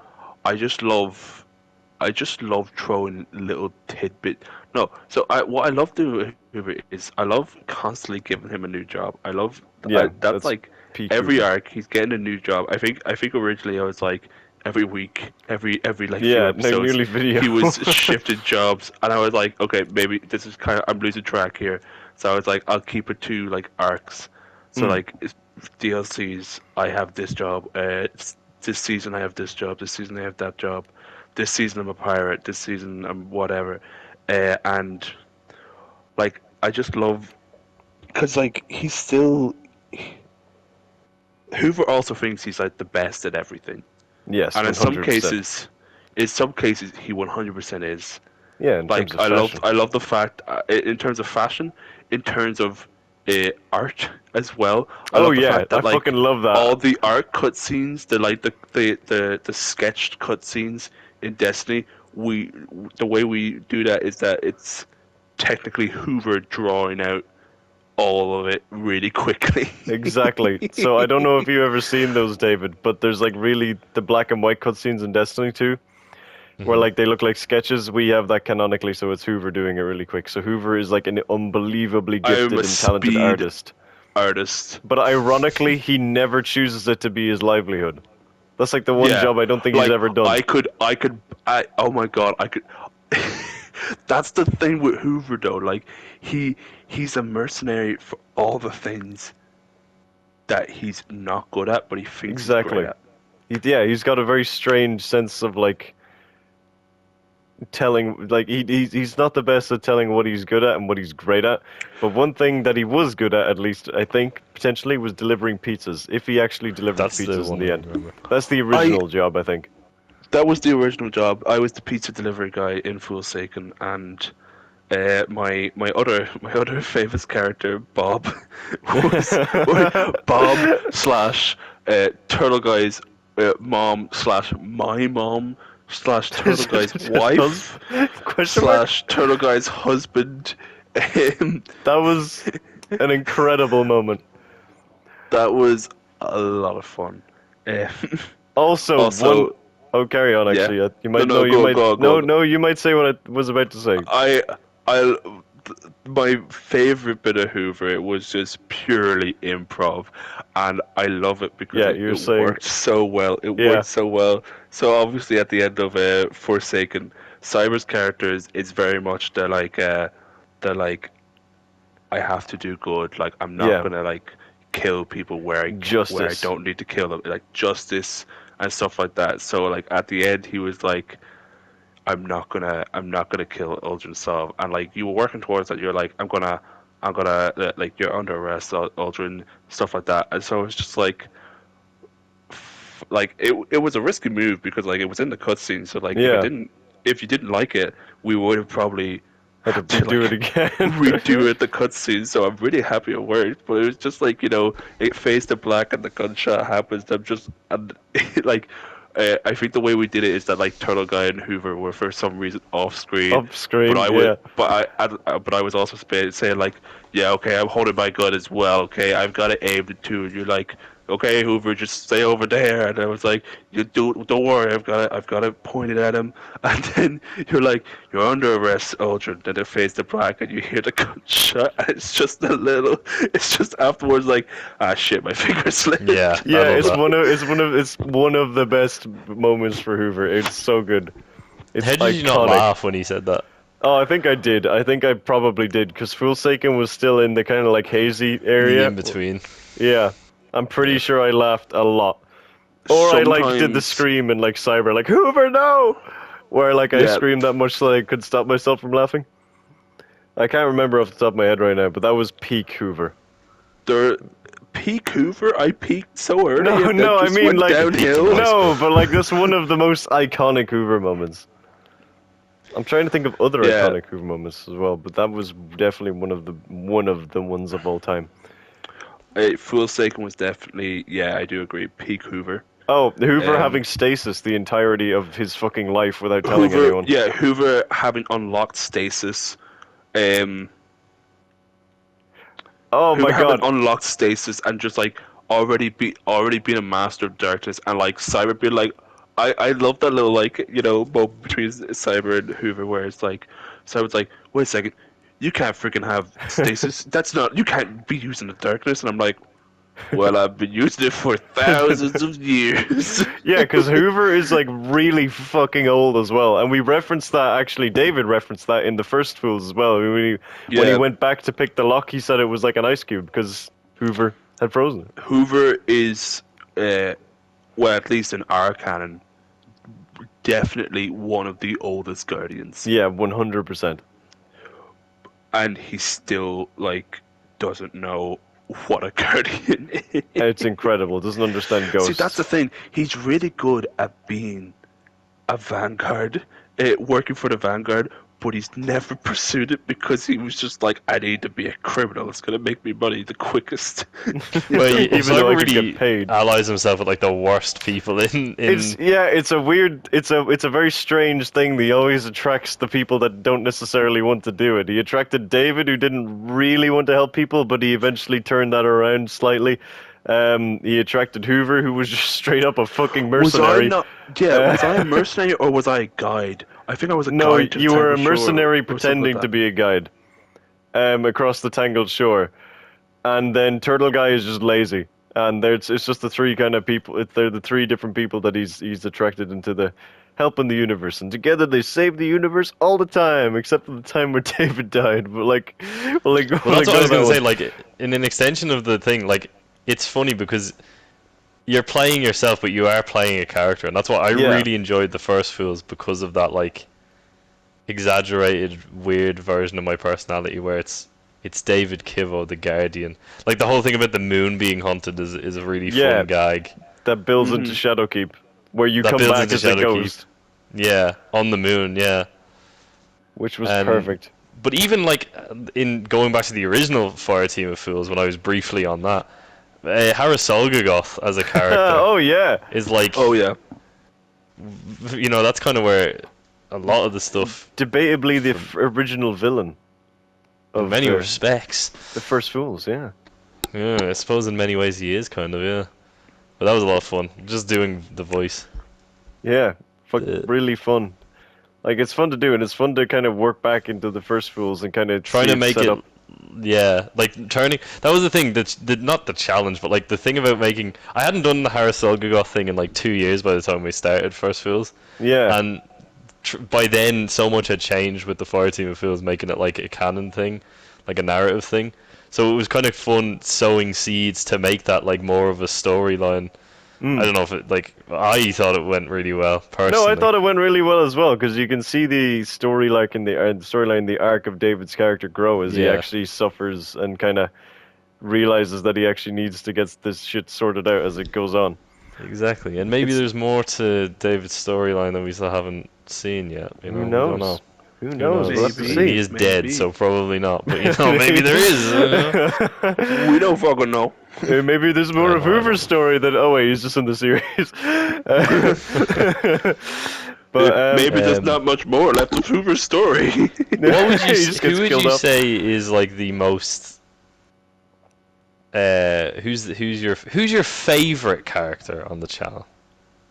I just love throwing little tidbit. No, so what I love doing with Hoover is I love constantly giving him a new job. I love Yeah, that's like peak every Hoover. arc he's getting a new job. I think originally I was like every week, every like few Yeah, episodes, nearly video. he was shifting jobs, and I was like, okay, maybe this is kind of I'm losing track here. So I was like, I'll keep it to like arcs. So like DLCs, I have this job. This season I have this job. This season I have that job. This season I'm a pirate. This season I'm whatever. And like I just love because like he's still Hoover also thinks he's like the best at everything. Yes, And 100%. in some cases he 100% is. Yeah, in Like terms of fashion. I love the fact in terms of fashion, in terms of art as well. I Oh love the yeah, fact that, I like, fucking love that. all the art cutscenes, the sketched cutscenes in Destiny, the way we do that is that it's technically Hoover drawing out all of it really quickly. Exactly. So I don't know if you've ever seen those, David, but there's like really the black and white cutscenes in Destiny 2, where like they look like sketches. We have that canonically, so it's Hoover doing it really quick. So Hoover is like an unbelievably gifted I'm a and talented speed artist. artist. But ironically, he never chooses it to be his livelihood. That's like the one Yeah, job I don't think he's like, ever done. oh my god, I could. That's the thing with Hoover though. Like he's a mercenary for all the things that he's not good at, but he thinks Exactly. he's great at. He's got a very strange sense of like telling, like he's not the best at telling what he's good at and what he's great at. But one thing that he was good at least, I think, potentially, was delivering pizzas. If he actually delivered That's the pizzas in one the I end, remember. that's the original job, I think. That was the original job. I was the pizza delivery guy in Forsaken, and my other famous character, Bob, was Bob slash Turtle Guy's mom slash my mom slash Turtle Guy's wife Question mark? slash Turtle Guy's husband. That was an incredible moment. That was a lot of fun. Also, Also, oh, carry on. yeah. Actually, you might No, know. go, You might go, go. no. You might say what I was about to say. My favorite bit of Hoover was just purely improv, and I love it because Yeah, it you're saying- worked so well. It Yeah. worked so well. So obviously, at the end of Forsaken, Cyber's characters is very much the like, I have to do good. Like I'm not Yeah. gonna like kill people where I Justice. don't need to kill them. Like justice and stuff like that. So like at the end, he was like, I'm not gonna kill Uldren Sov, and like you were working towards that. You're like, I'm gonna like you're under arrest, Uldren, stuff like that. And so it's just like it was a risky move because like it was in the cutscene. So like Yeah. if you didn't like it, we would have probably Had to do like, it again. redo it the cutscene. So I'm really happy it worked. But it was just like it fades to black and the gunshot happens. I'm just like. I think the way we did it is that like Turtle Guy and Hoover were for some reason off screen. Off screen, but I yeah. but I was also saying like, yeah, okay, I'm holding my gun as well. Okay, I've got it aimed at two. And you're like, okay, Hoover, just stay over there. And I was like, don't worry, I've got it pointed at him. And then you're like, you're under arrest, Uldren. Then it fades to black, and you hear the gunshot. And it's just afterwards like, ah shit, my finger slipped. Yeah, I Yeah, love it's that. it's one of the best moments for Hoover. It's so good. It's How did you not iconic. laugh when he said that? Oh, I think I did. I think I probably did because Forsaken was still in the kind of like hazy area. In between. Yeah, I'm pretty sure I laughed a lot. Or I like did the Sometimes- scream in like Cyber, like Hoover, no! Where like I Yeah. screamed that much so I could stop myself from laughing. I can't remember off the top of my head right now, but that was peak Hoover. Peak Hoover? I peaked so early. No, and no, then I just mean went like downhill. no, but like that's one of the most iconic Hoover moments. I'm trying to think of other Yeah. iconic Hoover moments as well, but that was definitely one of the ones of all time. Forsaken was definitely, yeah, I do agree, peak Hoover. Oh, Hoover Um, having stasis the entirety of his fucking life without telling Hoover, anyone. yeah, Hoover having unlocked stasis. Um, Oh my Hoover having god. unlocked stasis and just like already being a master of darkness, and like Cyber being like, I love that little like moment between Cyber and Hoover where it's like Cyber's like, wait a second, you can't freaking have stasis. That's not, you can't be using the darkness, and I'm like, well, I've been using it for thousands of years. Yeah, because Hoover is like really fucking old as well, and we referenced that. Actually, David referenced that in the first Fools as well. When he Yeah. went back to pick the lock, he said it was like an ice cube because Hoover had frozen it. Hoover is, well, at least in our canon, definitely one of the oldest Guardians. Yeah, 100%. And he still like doesn't know what a Guardian is. It's incredible. Doesn't understand ghosts. See, that's the thing. He's really good at being a Vanguard, working for the Vanguard, but he's never pursued it because he was just like, I need to be a criminal. It's gonna make me money the quickest. Well, Even Cyber though I could really get paid. allies himself with like the worst people in. It's a weird, it's a very strange thing that he always attracts the people that don't necessarily want to do it. He attracted David, who didn't really want to help people, but he eventually turned that around slightly. He attracted Hoover, who was just straight up a fucking mercenary. Was I a mercenary or was I a guide? I think I was a No, guide. to you were a Tangled Shore mercenary or something pretending like to that. be a guide across the Tangled Shore. And then Turtle Guy is just lazy. And it's just the three kind of people. They're the three different people that he's attracted into the helping the universe. And together they save the universe all the time, except for the time where David died. But like, Well, that's what I was gonna say. Like, in an extension of the thing, like, it's funny because you're playing yourself, but you are playing a character, and that's what I Yeah. really enjoyed the first Fools because of that, like, exaggerated, weird version of my personality where it's David Kivo, the Guardian. Like the whole thing about the moon being haunted is a really Yeah. fun gag. That builds into Shadowkeep, where you That come builds back into as a Shadowkeep. ghost, Yeah, on the moon. Yeah. which was Um, perfect. But even like in going back to the original Fire Team of Fools, when I was briefly on that, Harris Solgagoth as a character Oh yeah, is like, Oh yeah. that's kind of where a lot of the stuff, debatably the original villain in of many the, respects, the first Fools. Yeah. yeah, I suppose in many ways he is kind of, yeah. But that was a lot of fun, just doing the voice. Yeah, Uh, really fun. Like it's fun to do, and it's fun to kind of work back into the first Fools and kind of Trying see to make set it, up. yeah, like turning. That was the thing not the challenge, but like the thing about making. I hadn't done the Harris Solgagoth thing in like 2 years by the time we started First Fools, Yeah, and by then so much had changed with the Fire Team of Fools, making it like a canon thing, like a narrative thing. So it was kind of fun sowing seeds to make that like more of a storyline. I don't know if it like I thought it went really well personally. no, I thought it went really well as well because you can see the story, like in the storyline, the arc of David's character grow as he Yeah. actually suffers and kind of realizes that he actually needs to get this shit sorted out as it goes on. Exactly, and maybe there's more to David's storyline that we still haven't seen yet. You know, Who we knows? don't know. Who knows? We'll have to Maybe. see. He is dead, Maybe. so probably not. But maybe there is. We don't fucking know. Maybe there's more of I know. Hoover's story than wait, he's just in the series. But Maybe there's um, not much more left of Hoover's story. What would He you? just gets Who would killed you off. say is like the most? Who's your favorite character on the channel?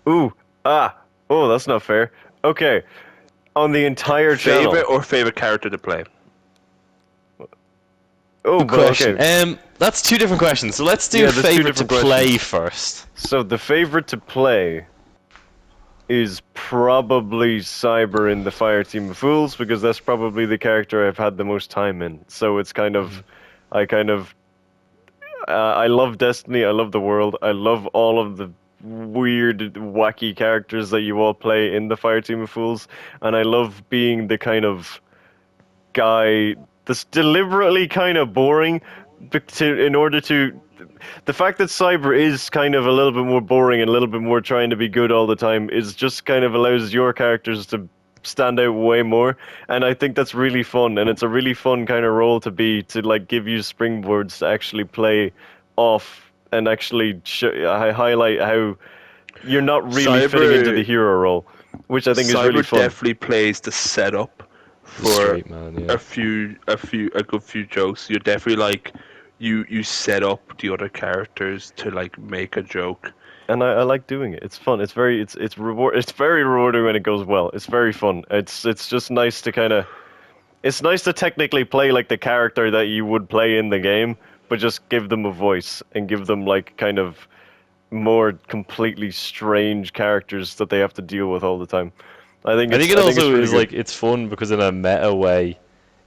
oh, that's not fair. Okay, on the entire channel. Favorite character to play? Oh, but Question. okay. That's two different questions. So let's do Yeah, there's two favorite to different play first. So the favorite to play is probably Cyber in the Fire Team of Fools because that's probably the character I've had the most time in. So it's kind of, I love Destiny. I love the world. I love all of the weird, wacky characters that you all play in the Fire Team of Fools, and I love being the kind of guy that's deliberately kind of boring, in order to. The fact that Cyber is kind of a little bit more boring and a little bit more trying to be good all the time is just kind of allows your characters to stand out way more, and I think that's really fun, and it's a really fun kind of role to be, to like give you springboards to actually play off and actually highlight how you're not really fitting into the hero role, which I think is really Cyber fun. definitely plays the setup The for straight man, yeah. a good few jokes. You're definitely like you set up the other characters to like make a joke. And I like doing it. It's fun. It's very it's very rewarding when it goes well. It's very fun. It's just nice to kind of it's nice to technically play like the character that you would play in the game, but just give them a voice and give them like kind of more completely strange characters that they have to deal with all the time. I think it it's also really is good. like it's fun because in a meta way,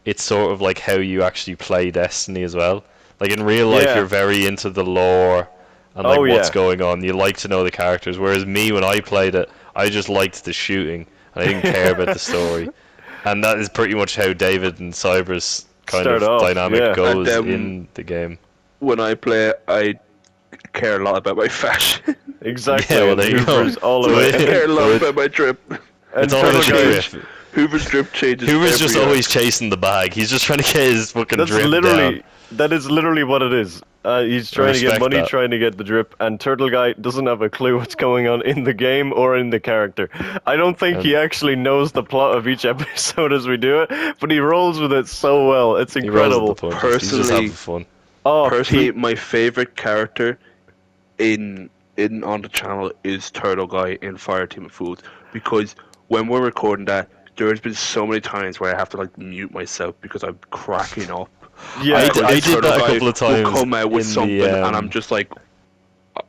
it's sort of like how you actually play Destiny as well. Like in real life, Yeah. you're very into the lore and like Oh, what's yeah. going on. You like to know the characters. Whereas me, when I played it, I just liked the shooting and I didn't care about the story. And that is pretty much how David and Cyber's kind Start of off, dynamic yeah. goes And, in the game. When I play, I care a lot about my fashion. Exactly. Yeah, well, and there you go. Hoover's all So about I it- care a lot So about my drip. And It's all in the Turtle Guy- drip. Hoover's drip changes. Hoover's just every always arc. chasing the bag. He's just trying to get his fucking That's drip literally down. that is literally what it is. He's trying to get respect money, that. trying to get the drip, and Turtle Guy doesn't have a clue what's going on in the game or in the character. I don't think he actually knows the plot of each episode as we do it, but he rolls with it so well. It's He rolls incredible. with the punches. He's just Personally- having fun. Oh, Personally, Pete, my favorite character in on the channel is Turtle Guy in Fire Team of Fools, because when we're recording that, there's been so many times where I have to like mute myself because I'm cracking up. yeah, I did Turtle that a Guy couple of times will come out with in the, something, and I'm um, just like,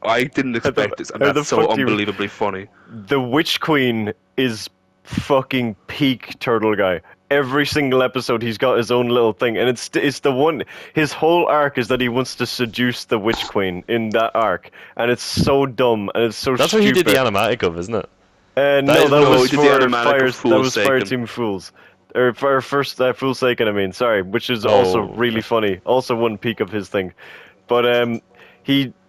I didn't expect this, and how the that's so fuck do you- unbelievably funny. the Witch Queen is fucking peak Turtle Guy. Every single episode, he's got his own little thing, and it's the one. His whole arc is that he wants to seduce the Witch Queen in that arc, and it's so dumb and it's so That's what stupid. he did the animatic of, isn't it? No, That that is- no, was he did for the animatic of Fire. That was Fire Foolsaken. Team Fools, or for first Foolsaken. I mean, sorry, which is Oh, also really funny. Also, one peak of his thing, but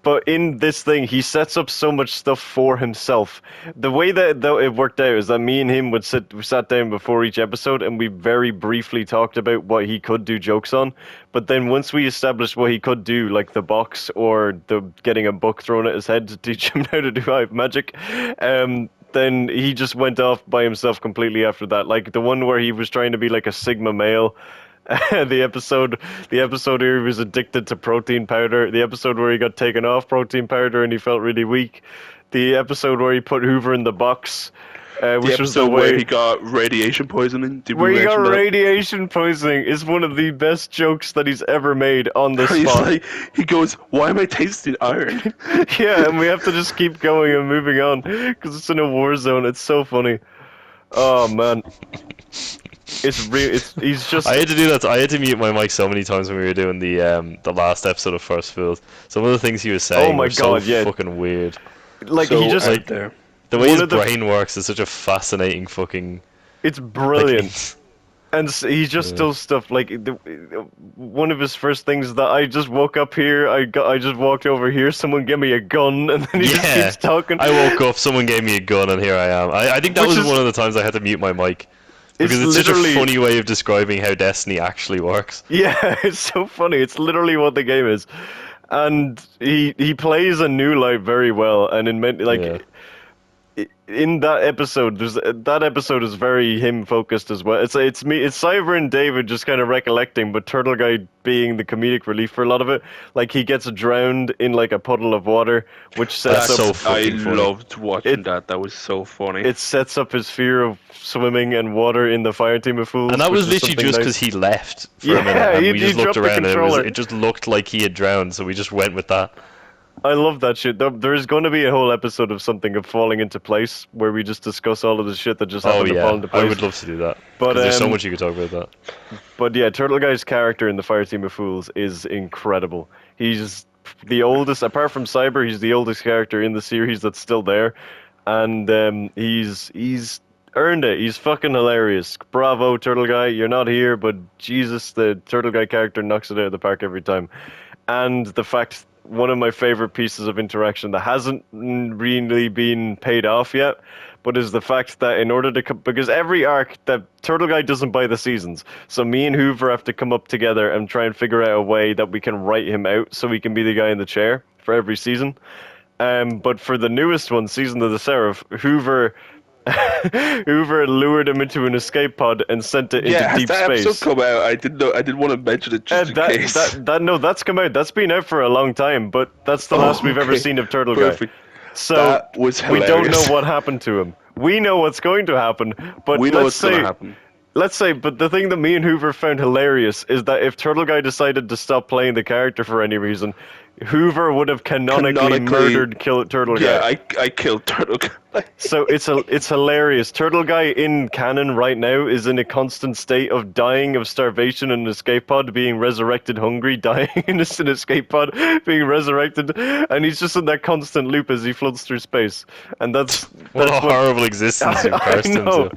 But in this thing, he sets up so much stuff for himself. The way that it worked out is that me and him we sat down before each episode, and we very briefly talked about what he could do jokes on. But then once we established what he could do, like the box or the getting a book thrown at his head to teach him how to do magic, then he just went off by himself completely after that. Like the one where he was trying to be like a Sigma male. the episode where he was addicted to protein powder, the episode where he got taken off protein powder and he felt really weak, the episode where he put Hoover in the box, which The was the episode where way he got radiation poisoning. Did we where he got mention that? radiation poisoning is one of the best jokes that he's ever made on the He's spot. like, he goes, "Why am I tasting iron?" Yeah, and we have to just keep going and moving on because it's in a war zone. It's so funny. Oh man, it's real. He's just. I had to do that. I had to mute my mic so many times when we were doing the last episode of First Fools. Some of the things he was saying my were God, so yeah. fucking weird. like So he just. out there. The way One his of the- brain works is such a fascinating fucking. It's like, brilliant. And he just does stuff like one of his first things that I just woke up here. I just walked over here. Someone gave me a gun, and then he just Yeah. keeps talking. I woke up, someone gave me a gun, and here I am. I think that Which was is- one of the times I had to mute my mic. Because it's such a literally- funny way of describing how Destiny actually works. Yeah, it's so funny. It's literally what the game is, and he plays a new life very well. And in Yeah. in that episode, that episode is very him focused as well. It's Cyber and David just kind of recollecting, but Turtle Guy being the comedic relief for a lot of it. Like he gets drowned in like a puddle of water, which sets That's up. so I fucking funny. loved watching It- that. That was so funny. It sets up his fear of swimming and water in the Fire Team of Fools. And that which was is literally something just nice. because he left for Yeah, a minute, and he we just dropped looked the around, and controller. it just looked like he had drowned, so we just went with that. I love that shit. There's going to be a whole episode of something of falling into place where we just discuss all of the shit that just Oh happened to fall yeah, into place. I would love to do that. But, 'Cause there's so um, much you could talk about that. But yeah, Turtle Guy's character in the Fire Team of Fools is incredible. He's the oldest, apart from Cyber, he's the oldest character in the series that's still there, and he's earned it. He's fucking hilarious. Bravo, Turtle Guy. You're not here, but Jesus, the Turtle Guy character knocks it out of the park every time. And the fact, one of my favorite pieces of interaction that hasn't really been paid off yet, but is the fact that in order to because every arc, that Turtle Guy doesn't buy the seasons, so me and Hoover have to come up together and try and figure out a way that we can write him out so he can be the guy in the chair for every season. But for the newest one, Season of the Seraph, Hoover Hoover lured him into an escape pod and sent it into Yeah, has deep that space. episode come out? I didn't know. I didn't want to mention it just in case. No, that's come out. That's been out for a long time, but that's the last we've ever okay. seen of Turtle Perfect. Guy. So That was we don't know hilarious. what happened to him. We know what's going to happen, but We know let's what's say, going to happen. let's say, but the thing that me and Hoover found hilarious is that if Turtle Guy decided to stop playing the character for any reason, Hoover would have canonically murdered Turtle Guy. Yeah, I killed Turtle Guy. So it's hilarious. Turtle Guy in canon right now is in a constant state of dying of starvation in an escape pod, being resurrected hungry, dying in an escape pod, being resurrected, and he's just in that constant loop as he floats through space. And that's What a what horrible existence you've cursed him to.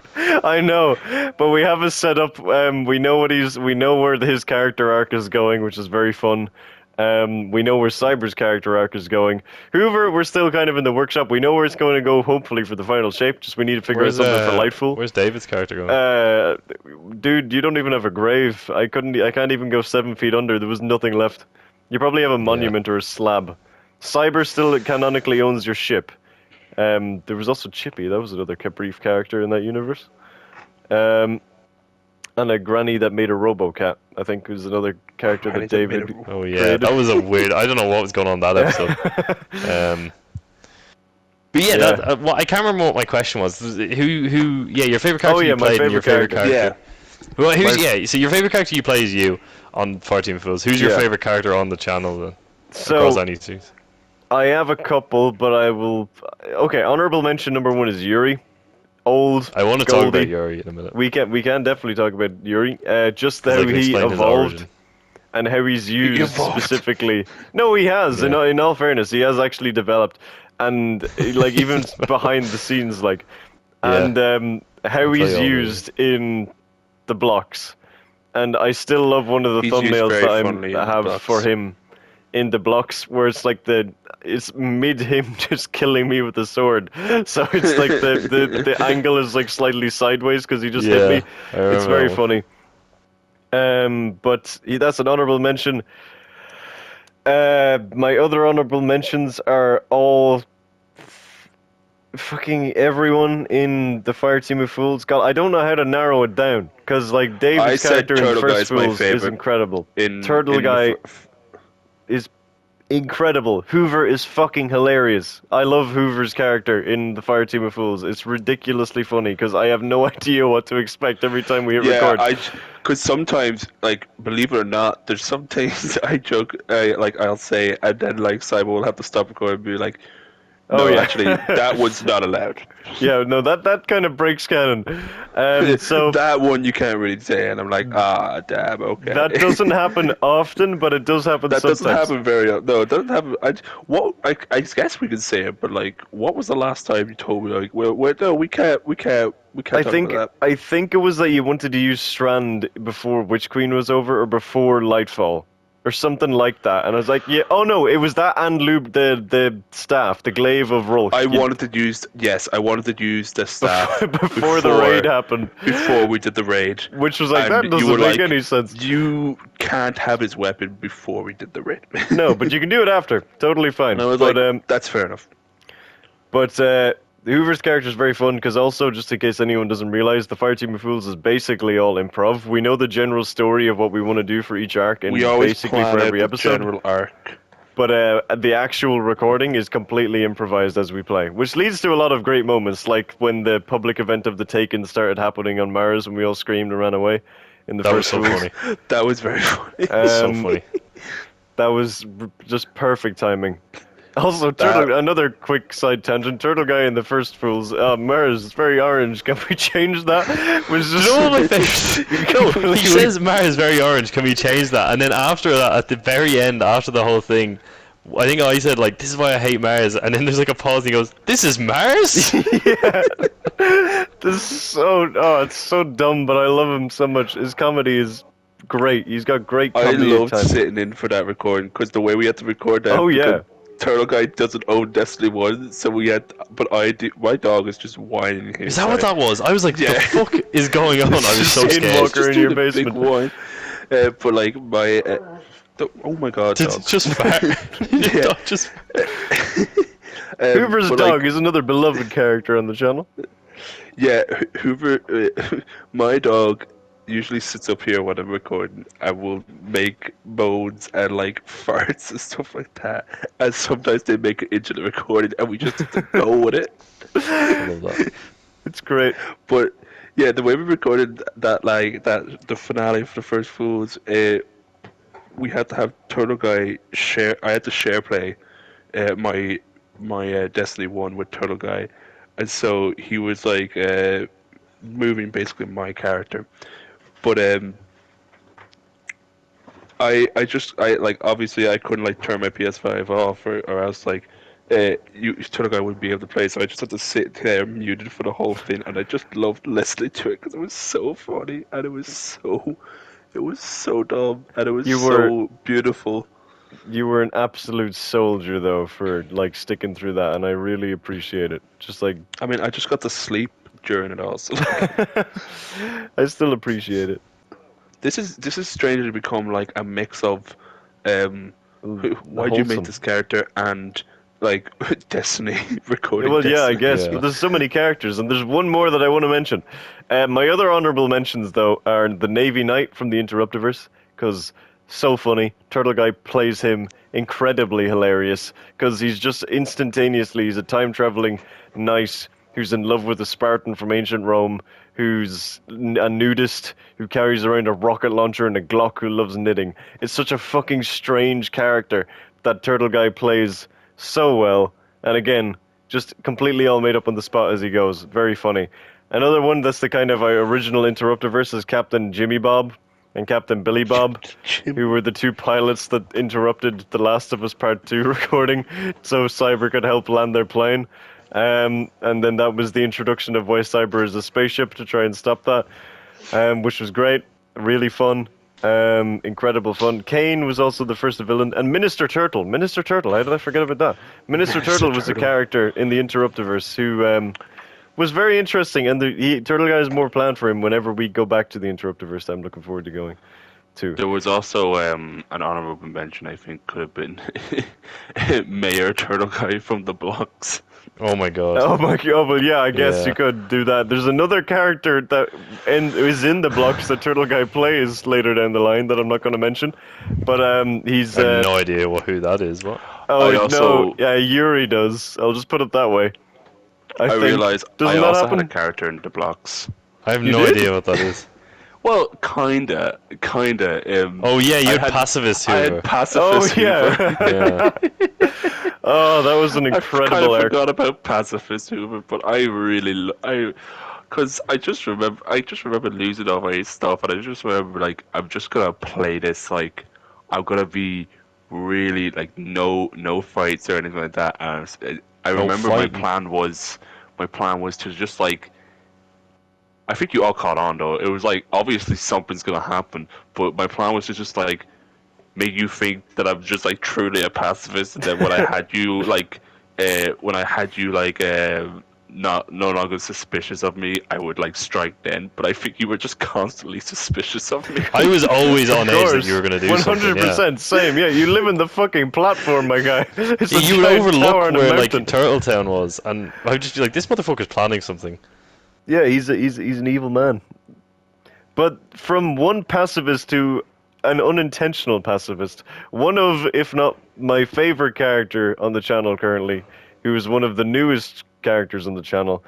I know, but we have a setup. We know where his character arc is going, which is very fun. We know where Cyber's character arc is going. Hoover, we're still kind of in the workshop. We know where it's going to go, hopefully, for the final shape. Just we need to figure out something for Lightful. Where's David's character going? Dude, you don't even have a grave. I can't even go 7 feet under. There was nothing left. You probably have a monument or a slab. Cyber still canonically owns your ship. There was also Chippy. That was another brief character in that universe. And a granny that made a RoboCat, I think, was another character that David. Oh yeah, created. that was a weird. I don't know what was going on in that episode. But yeah, Yeah. That, well, I can't remember what my question was. Who? Yeah, your favorite character Oh, yeah, you my played and your favorite favorite character. Yeah. Well, who's My- yeah? So your favorite character you play is you on Fire Team Fools. Who's your Yeah. favorite character on the channel then? Across So any series? I have a couple, but I will. Okay, honorable mention number 1 is Yuri. Old. I want to talk about Goldie. Yuri in a minute. We can definitely talk about Yuri. Just 'Cause I how can he explain his evolved origin. and how he's used evolved. specifically. No, he has. Yeah. In all fairness, he has actually developed, and like even behind the scenes, like, Yeah. and how I'll he's tell you all used in the blocks. And I still love one of the He's used thumbnails very that funnily in I the have blocks. for him in the blocks, where it's like it's mid him just killing me with the sword. So it's like the angle is like slightly sideways because he just hit Yeah, me. I remember It's very that one. funny. But that's an honorable mention. My other honorable mentions are all fucking everyone in the Fire Team of Fools. God, I don't know how to narrow it down because like I David's said character in Turtle First Guy's my Fools is favorite. incredible. In Turtle in the Guy is incredible. Hoover is fucking hilarious. I love Hoover's character in the Fire Team of Fools. It's ridiculously funny because I have no idea what to expect every time we hit Yeah, record. because sometimes, like, believe it or not, there's some things I joke, I'll say, and then like Simon will have to stop recording and be like, "No, Oh, yeah. actually, that was not allowed." Yeah, no, that kind of breaks canon. So that one you can't really say, and I'm like, ah, damn, okay. that doesn't happen often, but it does happen That sometimes. doesn't happen very. No, it doesn't happen. I guess we can say it, but like, what was the last time you told me? Like, well, no, we can't. I Talk think about I think it was that you wanted to use Strand before Witch Queen was over or before Lightfall or something like that. And I was like, yeah, oh no, it was that and Lube the staff, the glaive of Rolk. that. I wanted to use the staff before the raid happened, before we did the raid. which was like And that you doesn't were make like, any sense. You can't have his weapon before we did the raid. No, but you can do it after. Totally fine. And I was But like, that's fair enough. But Hoover's character is very fun because also, just in case anyone doesn't realize, the Fire Team of Fools is basically all improv. We know the general story of what we want to do for each arc and We always basically plan for out every the episode. general arc. But the actual recording is completely improvised as we play, which leads to a lot of great moments, like when the public event of the Taken started happening on Mars and we all screamed and ran away in the That was first so Fools. funny. That was very funny. So Um, funny. That was just perfect timing. Also, another quick side tangent. Turtle Guy in the first Fools. Mars is very orange. Can we change that? Was Do just you know what my favorite? No, he says Mars is very orange. Can we change that? And then after that, at the very end, after the whole thing, I think I said like, "This is why I hate Mars." And then there's like a pause. And he goes, "This is Mars." yeah. This is so it's so dumb, but I love him so much. His comedy is great. He's got great I comedy. loved time. sitting in for that recording because the way we had to record that. Oh, yeah. because Turtle Guy doesn't own Destiny 1, so we had. But I do. My dog is just whining. Is that what that was? I was like, Yeah. "The fuck is going on?" I was so Just scared. Walker in your basement. Big whine. But like my. Oh my god. Just, dog. just fart. Yeah. Just Hoover's but, dog is another beloved character on the channel. Yeah, Hoover, my dog usually sits up here when I'm recording and will make moans and like farts and stuff like that. And sometimes they make it into the recording and we just have to go with it. I love that. It's great. But yeah, the way we recorded the finale for the First Foods, we had to have Turtle Guy share. I had to share play my Destiny 1 with Turtle Guy, and so he was like moving basically my character. But I like obviously I couldn't like turn my PS5 off or else like Turtle Guy wouldn't be able to play, so I just had to sit there muted for the whole thing, and I just loved listening to it because it was so funny and it was so dumb and it was You so beautiful. You were an absolute soldier, though, for like sticking through that, and I really appreciate it. Just like I mean, I just got to sleep during it all. So I still appreciate it. this is strangely become like a mix of why'd you make Wholesome. this character and like Destiny recording. Well, yeah, I Destiny. guess. Yeah. But there's so many characters, and there's one more that I want to mention. My other honorable mentions, though, are the Navy Knight from the Interruptiverse, because so funny. Turtle Guy plays him incredibly hilarious, because he's just instantaneously, he's a time-traveling knight who's in love with a Spartan from ancient Rome, who's a nudist, who carries around a rocket launcher and a Glock, who loves knitting. It's such a fucking strange character that Turtle Guy plays so well, and again, just completely all made up on the spot as he goes. Very funny. Another one that's the kind of original Interruptiverse is Captain Jimmy Bob and Captain Billy Bob, who were the two pilots that interrupted The Last of Us Part 2 recording so Cyber could help land their plane. And then that was the introduction of why Cyber is a spaceship to try and stop that, which was great, really fun. Incredible fun. Kane was also the first villain, and Minister Turtle. Minister Turtle, how did I forget about that? Minister Turtle was a Turtle. character in the Interruptiverse who was very interesting, and Turtle Guy has more planned for him whenever we go back to the Interruptiverse. I'm looking forward to going to. There was also an honorable mention. I think could have been Mayor Turtle Guy from the Blocks. Oh my god. Oh my god, well yeah, I guess Yeah. you could do that. There's another character that is in the blocks that Turtle Guy plays later down the line that I'm not going to mention, but he's... I have no idea who that is. What? Oh, I also- no, yeah, Yuri does. I'll just put it that way. I think. realized Doesn't I that also happen? had a character in the Blocks. I have You no did? idea what that is. Well, kinda. Oh yeah, you I had had- pacifist I Hoover. had pacifist. Oh, yeah. Hoover. Yeah. Oh, that was an I kind incredible of arc. forgot about pacifist Hoover, but I really because I just remember losing all my stuff, and I just remember like I'm just gonna play this like I'm gonna be really like no fights or anything like that. And I No remember fighting. my plan was to just like. I think you all caught on though. It was like obviously something's gonna happen, but my plan was to just like make you think that I'm just like truly a pacifist, and then when I had you like, not no longer suspicious of me, I would like strike then. But I think you were just constantly suspicious of me. I was always on Of edge that course, you were gonna do something. 100% same. Yeah, you live in the fucking platform, my guy. It's Yeah. a You would giant tower overlook on a where like mountain. Turtletown was, and I would just be like, "This motherfucker's planning something." Yeah, he's an evil man. But from one pacifist to an unintentional pacifist, one of, if not my favorite character on the channel currently, who is one of the newest characters on the channel,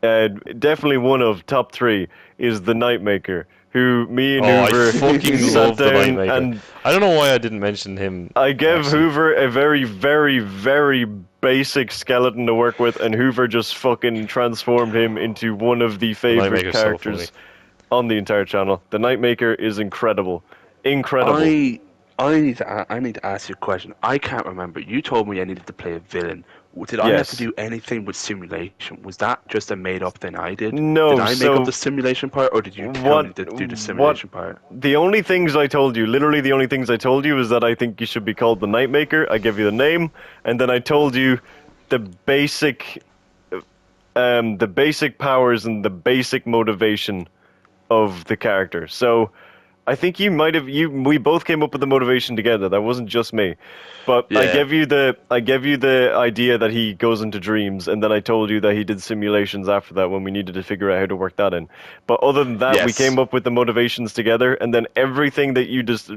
definitely one of top 3, is the Nightmaker, who me and Oh, I Hoover fucking sat love the down Nightmaker. and I don't know why I didn't mention him. I gave actually. Hoover a very, very, very basic skeleton to work with, and Hoover just fucking transformed him into one of the favorite Nightmaker's so characters on the entire channel. The Nightmaker is incredible. Incredible. I need to ask you a question. I can't remember. You told me I needed to play a villain. Did I have Yes. to do anything with simulation? Was that just a made up thing I did? No, Did I make so up the simulation part, or did you tell me what- to do the what- simulation part? The only things I told you, literally the only things I told you, is that I think you should be called the Nightmaker. I gave you the name, and then I told you the basic powers and the basic motivation of the character. So I think you might have we both came up with the motivation together. That wasn't just me. But I Yeah. gave you the idea that he goes into dreams, and then I told you that he did simulations after that when we needed to figure out how to work that in. But other than that, we Yes. came up with the motivations together, and then everything that you just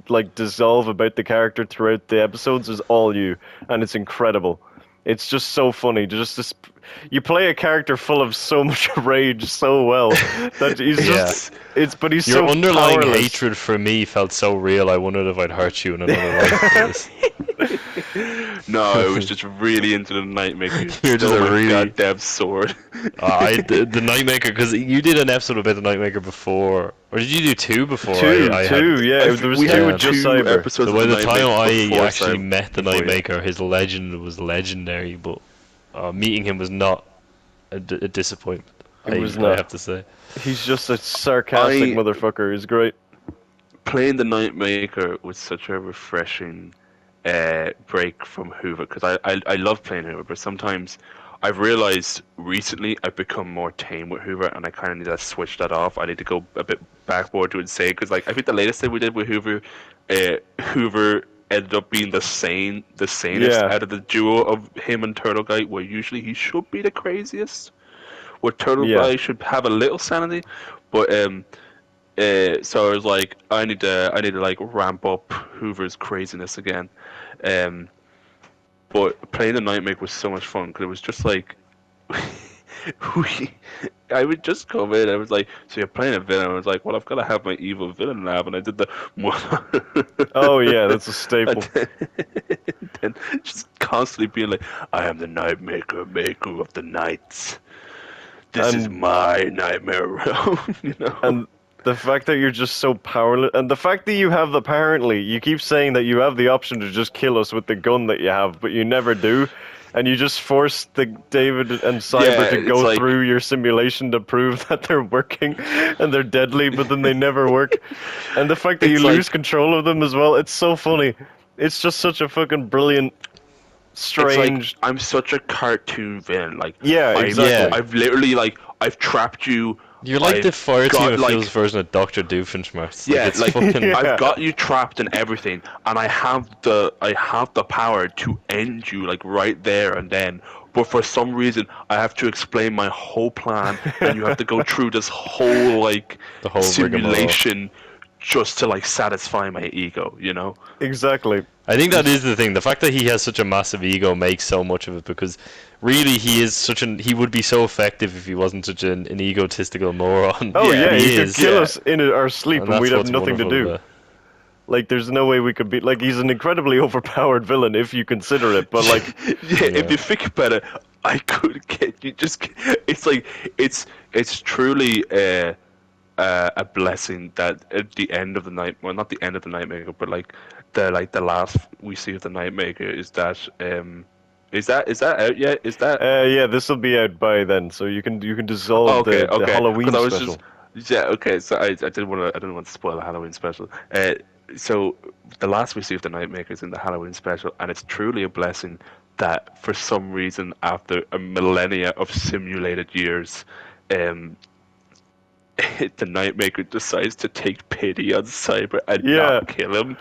like dissolve about the character throughout the episodes is all you, and it's incredible. It's just so funny. You play a character full of so much rage so well that he's just but he's Your so underlying powerless. hatred for me felt so real. I wondered if I'd hurt you in another life. For this. No, I was just really into the Nightmaker. You're just a my really- goddamn sword. The Nightmaker, because you did an episode about the Nightmaker before, or did you do two before? Two, I yeah. There was we two had with just two Cyber. episodes So of by the time I Nightmaker actually before met the before you. Nightmaker, his legend was legendary, but meeting him was not a disappointment. It was I not. have to say. He's just a sarcastic motherfucker. He's great. Playing the Nightmaker was such a refreshing break from Hoover, because I love playing Hoover, but sometimes I've realized recently I've become more tame with Hoover, and I kind of need to switch that off. I need to go a bit backboard to insane, because like I think the latest thing we did with Hoover, Hoover ended up being the sanest Yeah. out of the duo of him and Turtle Guy, where usually he should be the craziest. Where Turtle Yeah. Guy should have a little sanity, but so I was like, I need to like ramp up Hoover's craziness again. But playing the Nightmake was so much fun, because it was just like, I would just come in. I was like, so you're playing a villain. I was like, well, I've got to have my evil villain lab, and I did the. Oh yeah, that's a staple. And then just constantly being like, I am the Nightmaker, maker of the nights. This is And- my nightmare realm, you know. And the fact that you're just so powerless, and the fact that you have apparently, you keep saying that you have the option to just kill us with the gun that you have, but you never do, and you just force the David and Cyber Yeah, to it's go like- through your simulation to prove that they're working and they're deadly, but then they never work. And the fact that you It's lose like- control of them as well, it's so funny. It's just such a fucking brilliant, strange. It's like, I'm such a cartoon villain. Like, Yeah, I've, exactly. I've literally like, I've trapped you. You're like I've the Fireteam got, of like- Phil's version of Dr. Doofenshmirtz. Yeah, it's like fucking. Yeah. I've got you trapped in everything, and I have the power to end you like right there and then. But for some reason, I have to explain my whole plan, and you have to go through this whole like The whole rigmarole. simulation just to like satisfy my ego, you know? Exactly. I think that is the thing. The fact that he has such a massive ego makes so much of it, because really he would be so effective if he wasn't such an egotistical moron. Oh Yeah, yeah, he he could is. kill Yeah. us in our sleep, and that's we'd have what's nothing to wonderful do. about it. Like, there's no way we could be like, he's an incredibly overpowered villain if you consider it. But like, Yeah, if you think about it, I could get you. It's like it's truly a blessing that at the end of the night, well, not the end of the Nightmaker, but like the last we see of the Nightmaker is that is that out yet? Is that yeah, this will be out by then, so you can dissolve the Halloween 'Cause I was special. yeah, okay. So I didn't want to spoil the Halloween special. So the last we see of the Nightmaker is in the Halloween special, and it's truly a blessing that for some reason, after a millennia of simulated years, the Nightmaker decides to take pity on Cyber and Yeah. not kill him,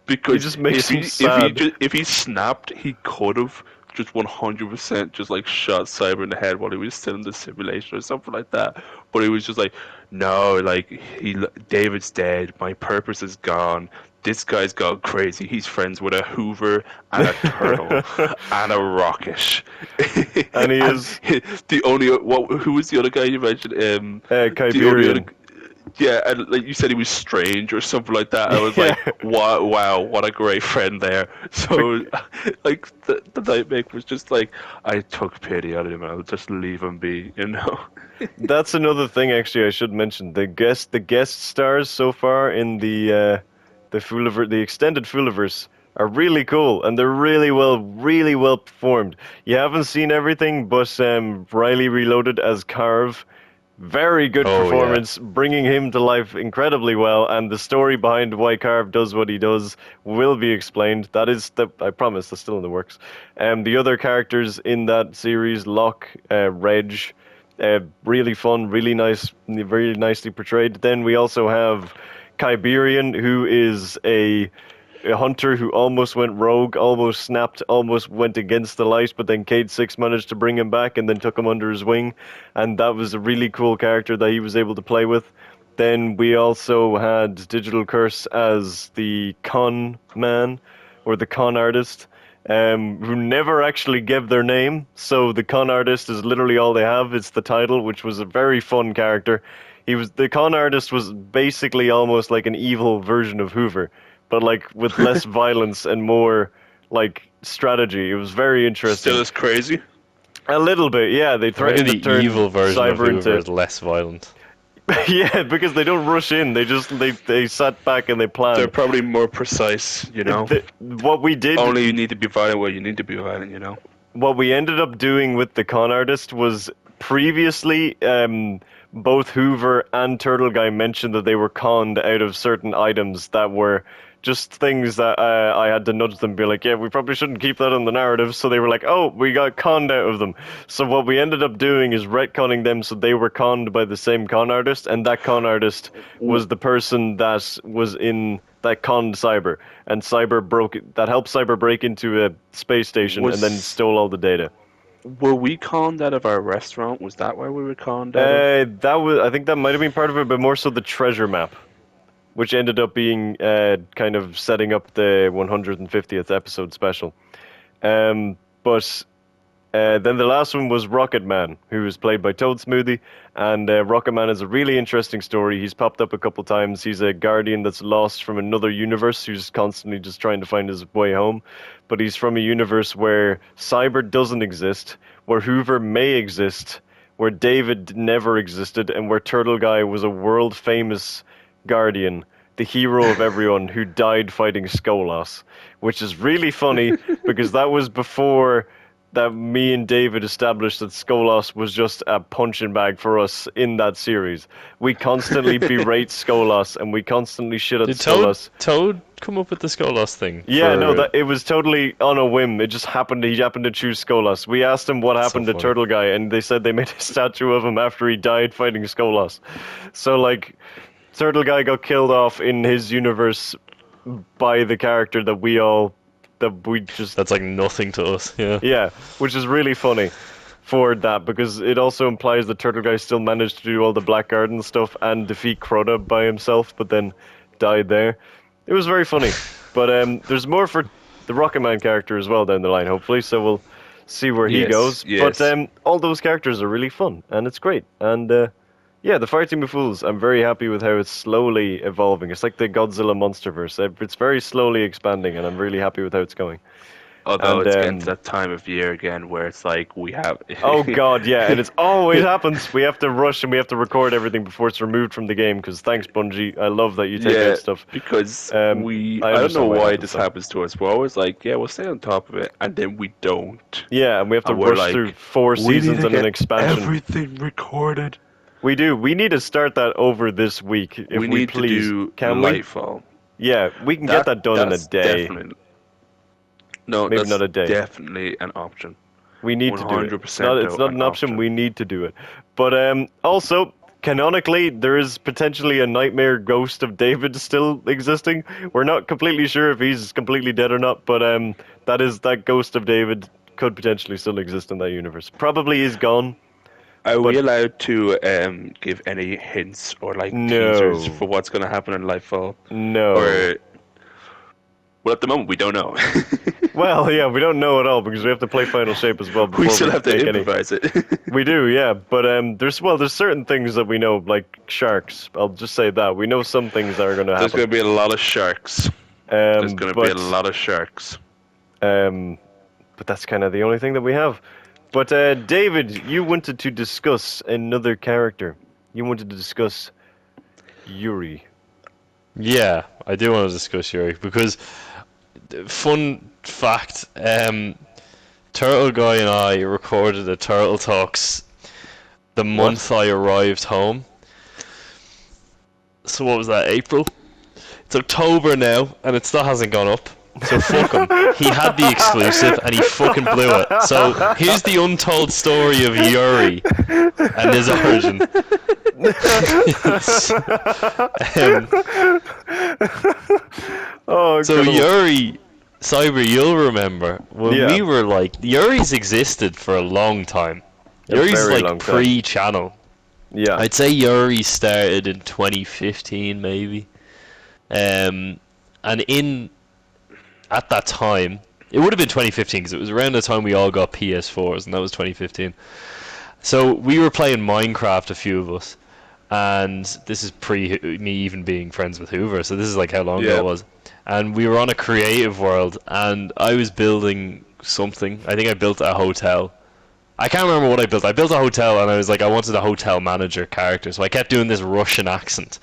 because just makes him if sad. if he snapped, he could have just 100% just like shot Cyber in the head while he was still in the simulation or something like that. But he was just like, no, like David's dead. My purpose is gone. This guy's gone crazy. He's friends with a Hoover and a turtle and a rocket. And he is- the only who was the other guy you mentioned? The only Kyberian. yeah, and like you said, he was strange or something like that. I was like, wow, what a great friend there. So, like, the Nightmake was just like, I took pity on him, and I'll just leave him be, you know? That's another thing, actually, I should mention. The guest stars so far in the extended Fooliverse are really cool, and they're really well performed. You haven't seen everything, but Riley Reloaded as Carve, very good Oh, performance, bringing him to life incredibly well, and the story behind why Carve does what he does will be explained. I promise, that's still in the works. The other characters in that series, Locke, Reg, really fun, really nice, very nicely portrayed. Then we also have Kyberian, who is a hunter who almost went rogue, almost snapped, almost went against the light, but then Cade Six managed to bring him back and then took him under his wing, and that was a really cool character that he was able to play with. Then we also had Digital Curse as the con man, or the con artist, who never actually gave their name, so the con artist is literally all they have. It's the title, which was a very fun character. The con artist was basically almost like an evil version of Hoover, but like with less violence and more like strategy. It was very interesting. Still as crazy? A little bit, yeah. They threatened to turn the evil version of Cyber Hoover into is less violent. yeah, because they don't rush in. They sat back and they planned. They're probably more precise, you know? What we did... Only you need to be violent where you need to be violent, you know? What we ended up doing with the con artist was previously both Hoover and Turtle Guy mentioned that they were conned out of certain items that were just things that I had to nudge them and be like, yeah, we probably shouldn't keep that in the narrative. So they were like, oh, we got conned out of them. So what we ended up doing is retconning them so they were conned by the same con artist, and that con artist was the person that was in that conned Cyber, and that helped Cyber break into a space station and then stole all the data. Were we conned out of our restaurant? Was that where we were conned out of? I think that might have been part of it, but more so the treasure map, which ended up being kind of setting up the 150th episode special. But then the last one was Rocket Man, who was played by Toad Smoothie, and Rocket Man is a really interesting story. He's popped up a couple times. He's a guardian that's lost from another universe who's constantly just trying to find his way home. But he's from a universe where Cyber doesn't exist, where Hoover may exist, where David never existed, and where Turtle Guy was a world-famous guardian, the hero of everyone, who died fighting Skolas, which is really funny because that was before that me and David established that Skolas was just a punching bag for us in that series. We constantly berate Skolas and we constantly shit at Skolas. Toad come up with the Skolas thing? Yeah, it was totally on a whim. It just happened. He happened to choose Skolas. We asked him what happened to Turtle Guy, and they said they made a statue of him after he died fighting Skolas. So like, Turtle Guy got killed off in his universe by the character that's like nothing to us. Yeah, which is really funny for that, because it also implies that Turtle Guy still managed to do all the Black Garden stuff and defeat Crota by himself, but then died there. It was very funny. But there's more for the Rocket Man character as well down the line, hopefully, so we'll see where he goes. Yes. But all those characters are really fun, and it's great. And yeah, the Fireteam of Fools, I'm very happy with how it's slowly evolving. It's like the Godzilla Monsterverse. It's very slowly expanding, and I'm really happy with how it's going. Although it's getting to that time of year again where it's like we have... oh god, yeah, and it's always happens. We have to rush and we have to record everything before it's removed from the game, because thanks Bungie, I love that you take out stuff. Because I don't know why this happens to us. We're always like, yeah, we'll stay on top of it, and then we don't. Yeah, and we have to rush through 4 seasons and an expansion. Everything recorded. We do. We need to start that over this week, if we need please. To do Can Lightfall. Yeah, we can get that done in a day. Maybe not a day. Definitely an option. We need to do it. It's not an option. We need to do it. But also, canonically, there is potentially a nightmare ghost of David still existing. We're not completely sure if he's completely dead or not, but that ghost of David could potentially still exist in that universe. Probably is gone. Are we allowed to give any hints or teasers for what's going to happen in Lightfall? No. Well, at the moment, we don't know. Well, yeah, we don't know at all because we have to play Final Shape as well. We still have to improvise it. We do, yeah. But there's certain things that we know, like sharks. I'll just say that. We know some things that are going to happen. There's going to be a lot of sharks. There's going to be a lot of sharks. But that's kind of the only thing that we have. But David, you wanted to discuss another character. You wanted to discuss Yuri. Yeah, I do want to discuss Yuri because, fun fact, Turtle Guy and I recorded a Turtle Talks the month I arrived home. So what was that, April? It's October now, and it still hasn't gone up. So fuck him. He had the exclusive and he fucking blew it. So here's the untold story of Yuri and his origin. Oh, So incredible. Yuri, Cyber, you'll remember when Yeah. we were like Yuri's existed for a long time. A Yuri's very like long time. pre-channel. Yeah. I'd say Yuri started in 2015 maybe. And at that time, it would have been 2015 because it was around the time we all got PS4s, and that was 2015. So we were playing Minecraft, a few of us, and this is pre me even being friends with Hoover, so this is like how long ago Yeah. it was. And we were on a creative world, and I was building something. I think I built a hotel. I can't remember what I built. I built a hotel, and I was like, I wanted a hotel manager character, so I kept doing this Russian accent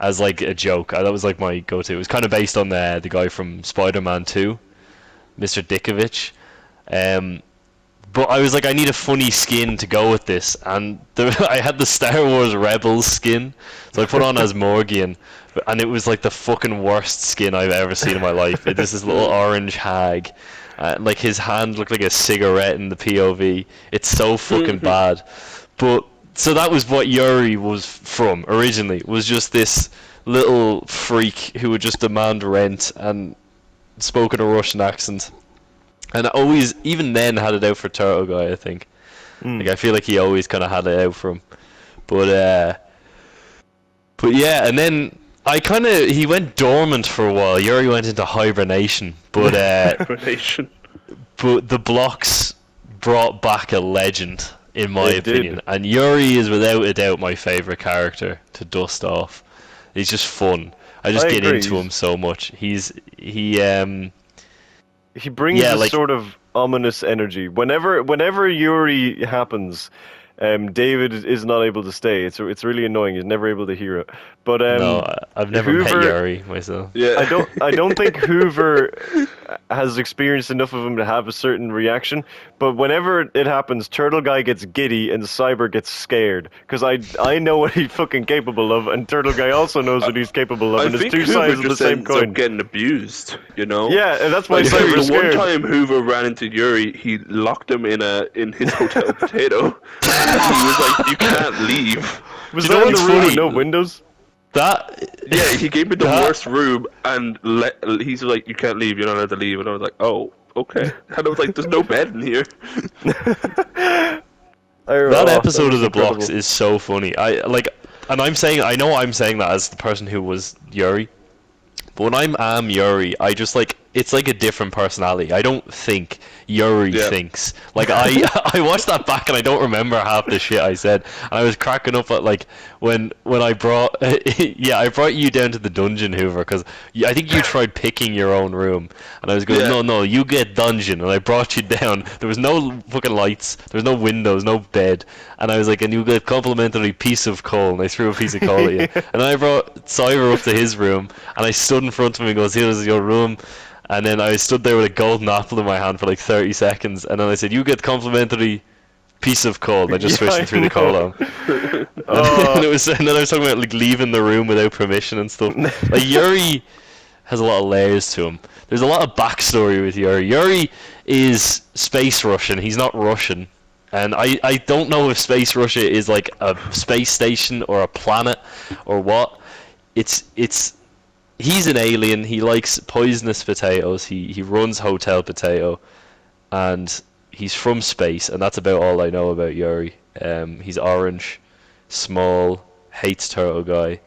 as like a joke. That was like my go-to. It was kind of based on the guy from Spider-Man 2, Mr. Dickovich. But I was like, I need a funny skin to go with this, and I had the Star Wars Rebels skin, so I put on as Morgian, and it was like the fucking worst skin I've ever seen in my life. It is this little orange hag, like his hand looked like a cigarette in the POV. It's so fucking bad. But so that was what Yuri was from originally. Was just this little freak who would just demand rent and spoke in a Russian accent. And I always, even then, had it out for Turtle Guy, I think. Like, I feel like he always kind of had it out for him. But yeah, and then he went dormant for a while. Yuri went into hibernation. But, Relation. but the blocks brought back a legend, in my They did. opinion. And Yuri is without a doubt my favourite character to dust off. He's just fun. I just I get agree. into him so much. He brings Yeah, a like- sort of ominous energy. Whenever Yuri happens, David is not able to stay. It's really annoying. He's never able to hear it. But no, I've never met Hoover- Yuri myself. Yeah. I don't think Hoover has experienced enough of him to have a certain reaction. But whenever it happens, Turtle Guy gets giddy and Cyber gets scared because I know what he's fucking capable of, and Turtle Guy also knows what he's capable of, I and it's think two Hoover sides of the just same ends up coin. getting abused, you know? Yeah, and that's why Like, Cyber's the one scared. time Hoover ran into Yuri, he locked him in his hotel potato. And he was like, "You can't leave." Was Do you know that in what's the room with funny? no windows? That Yeah, he gave me the That- worst room, and he's like, "You can't leave. You're not allowed to leave." And I was like, "Oh, okay." And I was like, "There's no bed in here." that episode was of the incredible. blocks is so funny. And I'm saying I'm saying that as the person who was Yuri. But when I'm Yuri, I just like it's like a different personality. I don't think Yuri Yeah. thinks. Like I watched that back and I don't remember half the shit I said. And I was cracking up at like when I brought I brought you down to the dungeon, Hoover, because I think you tried picking your own room, and I was going, Yeah. no, you get dungeon, and I brought you down. There was no fucking lights, there was no windows, no bed, and I was like, and you get complimentary piece of coal, and I threw a piece of coal at you, and then I brought Cyber up to his room, and I stood in front of him and goes, here's your room. And then I stood there with a golden apple in my hand for like 30 seconds, and then I said, you get complimentary piece of coal. I just Yeah, switched I it through the coal know. on. And then I was talking about like leaving the room without permission and stuff. Like Yuri has a lot of layers to him. There's a lot of backstory with Yuri. Yuri is space Russian. He's not Russian. And I don't know if Space Russia is like a space station or a planet or what. He's an alien. He likes poisonous potatoes. He runs Hotel Potato, and he's from space. And that's about all I know about Yuri. He's orange, small, hates Turtle Guy.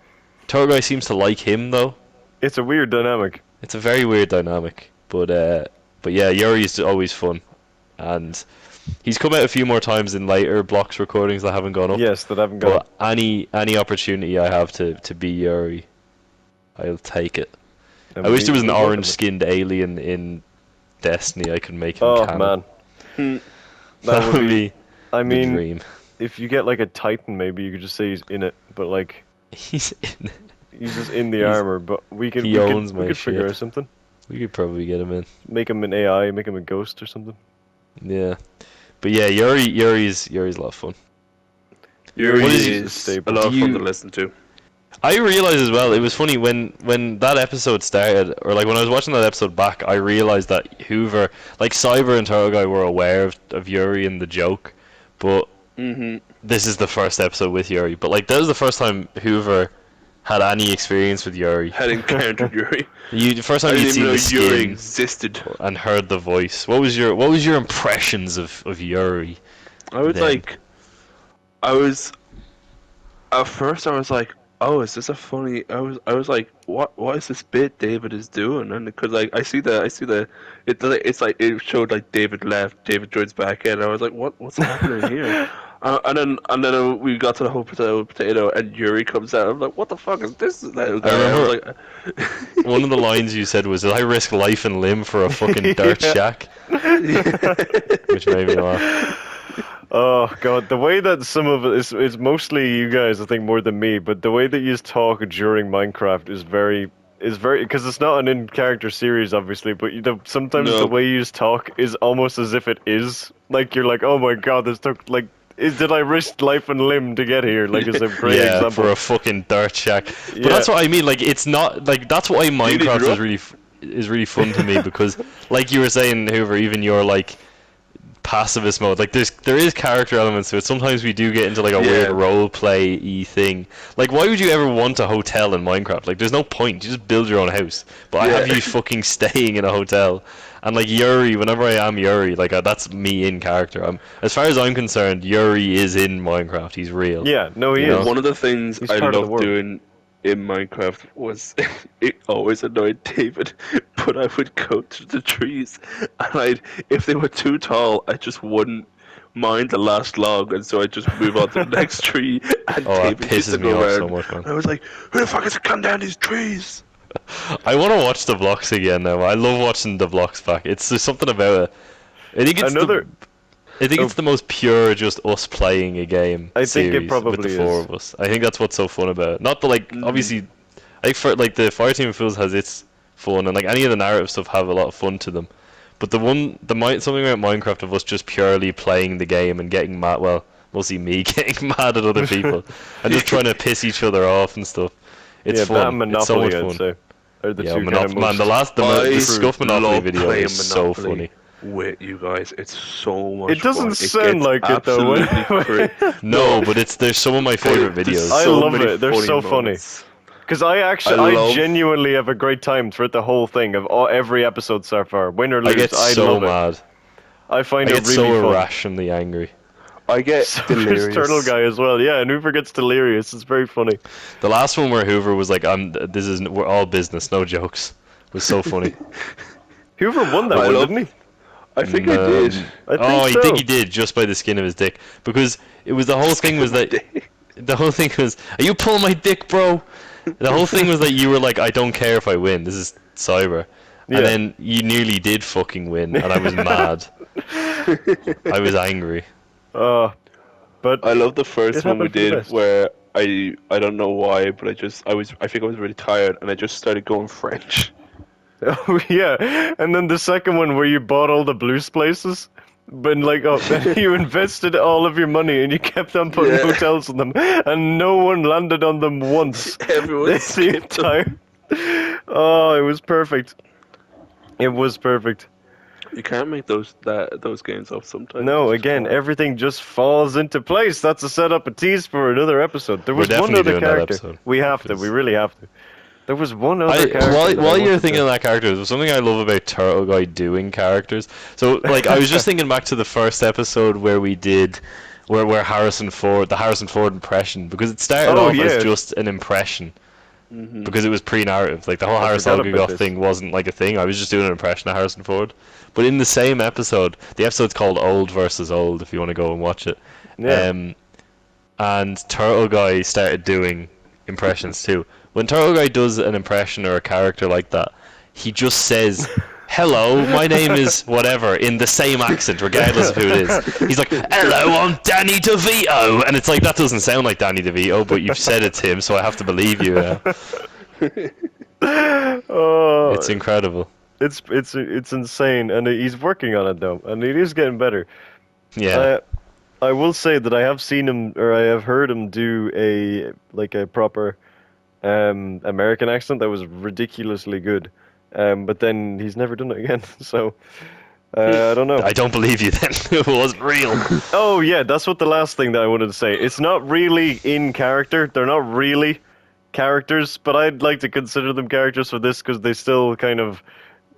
Turtle Guy seems to like him though. It's a weird dynamic. It's a very weird dynamic. But yeah, Yuri's always fun, and he's come out a few more times in later Blocks recordings that haven't gone up. Yes, that haven't got. But any opportunity I have to be Yuri, I'll take it. I wish there was an orange-skinned alien in Destiny I could make him Oh canon. man, That would be I the mean, dream. if you get like a Titan, maybe you could just say he's in it, but like He's in. he's just in the He's- armor. But we could he we owns could, we my could figure shit. out something. We could probably get him in. Make him an AI, make him a ghost or something. Yeah, but yeah, Yuri's a lot of fun. Yuri What is is stable? a lot of Do fun you- to listen to. I realized as well, it was funny when that episode started, or like when I was watching that episode back, I realized that Hoover, like Cyber and Turtle Guy were aware of Yuri and the joke, but this is the first episode with Yuri, but like that was the first time Hoover had any experience with Yuri. Had encountered Yuri. The first I time you'd didn't even seen know the Yuri skin existed. and heard the voice. What was your impressions of Yuri? I was then? like, at first I was like, oh, is this a funny? I was like, what is this bit David is doing? And because like I see the, it's like it showed like David left, David joins back in. And I was like, what's happening here? And then we got to the whole potato, and Yuri comes out. I'm like, what the fuck is this little guy? remember- I was like, One of the lines you said was, "I risk life and limb for a fucking dirt Yeah. shack," which made me laugh. Oh god, the way that some of it is mostly you guys, I think, more than me. But the way that you talk during Minecraft is very because it's not an in-character series, obviously. But sometimes No. the way you talk is almost as if it is. Like you're like, oh my god, this took like. Did I risk life and limb to get here? Like, it's a great Yeah, example. for a fucking dirt shack. But Yeah. that's what I mean. Like, it's not like that's why Minecraft drop? is really fun to me because, like you were saying, Hoover, even your like pacifist mode, like there is character elements to it. Sometimes we do get into like a Yeah. weird role play-y thing. Like, why would you ever want a hotel in Minecraft? Like, there's no point. You just build your own house. But I Yeah. have you fucking staying in a hotel. And like Yuri, whenever I am Yuri, like that's me in character. As far as I'm concerned, Yuri is in Minecraft. He's real. Yeah, no, he You know? is. one of the things He's I part of the loved world. doing in Minecraft was it always annoyed David, but I would go to the trees, and if they were too tall, I just wouldn't mind the last log, and so I'd just move on to the next tree, and Oh, that David used to pisses me go off so around. much, man. I was like, who the fuck is cutting down these trees? I want to watch the vlogs again now. I love watching the vlogs back. There's something about it. I think it's it's the most pure, just us playing a game. I think it series probably with the four is. of us. I think that's what's so fun about it. Not the like, obviously, I think for like the Fireteam Fools has its fun, and like any of the narrative stuff have a lot of fun to them. But something about Minecraft of us just purely playing the game and getting mad. Well, mostly me getting mad at other people and just trying to piss each other off and stuff. It's yeah, fun. that and Monopoly, it's so I'd much fun. say. Are the Yeah, two kind of man, the I Scuff Monopoly love video playing is so Monopoly funny. with you guys. It's so much It doesn't fun. sound gets like it, though, when- absolutely cra- No, but there's some of my favorite There's videos. I so love many it. They're so funny. moments. Because I love- genuinely have a great time throughout the whole thing of every episode so far. Win or lose, I get so love it. mad. I find I it get really so fun. irrationally angry. I get So there's delirious. Turtle Guy as well. Yeah, and Hoover gets delirious. It's very funny. The last one where Hoover was like, we're all business, no jokes," was so funny. Hoover won that I one, love- didn't he? I think I did. I think I so. think he did just by the skin of his dick because it was the whole thing was that the whole thing was, "Are you pulling my dick, bro?" The whole thing was that you were like, "I don't care if I win. This is Cyber," Yeah. and then you nearly did fucking win, and I was mad. I was angry. But I love the first It one we happened for the did best. where I don't know why, but I think I was really tired and I just started going French. oh yeah, and then the second one where you bought all the blues places, but like you invested all of your money and you kept on putting Yeah. hotels on them, and no one landed on them once. Everyone the skipped them. entire. Oh, it was perfect. It was perfect. You can't make those games up sometimes. No, It's again, fun. everything just falls into place. That's a setup, a tease for another episode. There We're was one definitely other doing that character. episode, We have to. because- We really have to. There was one other character. While that I you're wanted thinking to- of that character, there's something I love about Turtle Guy doing characters. So, like, I was just thinking back to the first episode where we did, where Harrison Ford, the Harrison Ford impression, because it started Oh, off yeah. as just an impression, because it was pre-narrative. Like the whole Harrison forgot about Ford this. thing wasn't like a thing. I was just doing an impression of Harrison Ford. But in the same episode, the episode's called Old versus Old. If you want to go and watch it, Yeah. and Turtle Guy started doing impressions too. When Turtle Guy does an impression or a character like that, he just says, "Hello, my name is whatever," in the same accent, regardless of who it is. He's like, "Hello, I'm Danny DeVito," and it's like that doesn't sound like Danny DeVito, but you've said it's him, so I have to believe you. Now. Oh, It's incredible. it's insane, and he's working on it though, and it is getting better. Yeah. I will say that I have seen him, or I have heard him do a proper American accent that was ridiculously good, but then he's never done it again. So I don't know. I don't believe you then. It wasn't real. Oh yeah, that's what the last thing that I wanted to say. It's not really in character. They're not really characters, but I'd like to consider them characters for this because they still kind of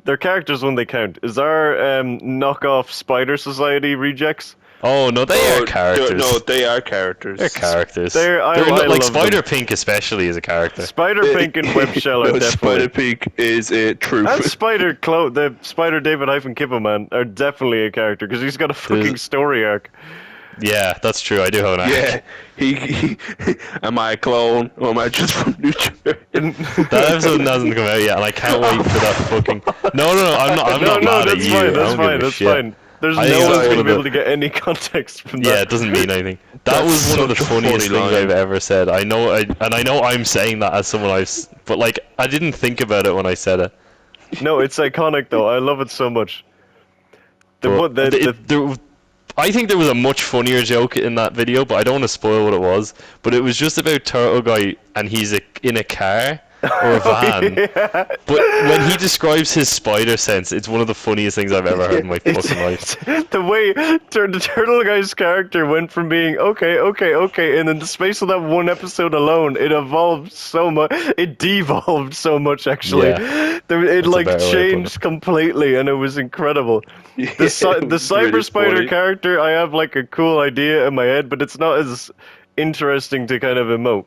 they're characters when they count. Is our knockoff Spider Society rejects? Oh no, they are characters. No, they are characters. They're characters. I like love Spider them. Pink, especially, is a character. Spider Pink and Web Shell are No, definitely. Spider Pink is a truth. And the Spider David Kibberman are definitely a character because he's got a fucking story arc. Yeah, that's true. I do have an arc. Yeah, he am I a clone or am I just from New Jersey? That episode hasn't come out yet, and I can't wait for that fucking. No, I'm not No, mad at that's you. fine. I That's don't give fine. a That's shit. fine. There's I no think one's that's gonna one be of able to get any context from Yeah, that. it doesn't mean anything. That That's was one of the such a funniest funny things line. I've ever said. I know I'm saying that as someone but like I didn't think about it when I said it. No, it's iconic though. I love it so much. I think there was a much funnier joke in that video, but I don't want to spoil what it was. But it was just about Turtle Guy, and he's in a car or a van. But when he describes his spider sense, it's one of the funniest things I've ever heard in my fucking life. The way the Turtle Guy's character went from being okay, and in the space of that one episode alone, it evolved so much. It devolved so much, actually. Yeah. It like better way to put changed completely, and it was incredible. The Cyber really Spider funny. character, I have like a cool idea in my head, but it's not as interesting to kind of emote.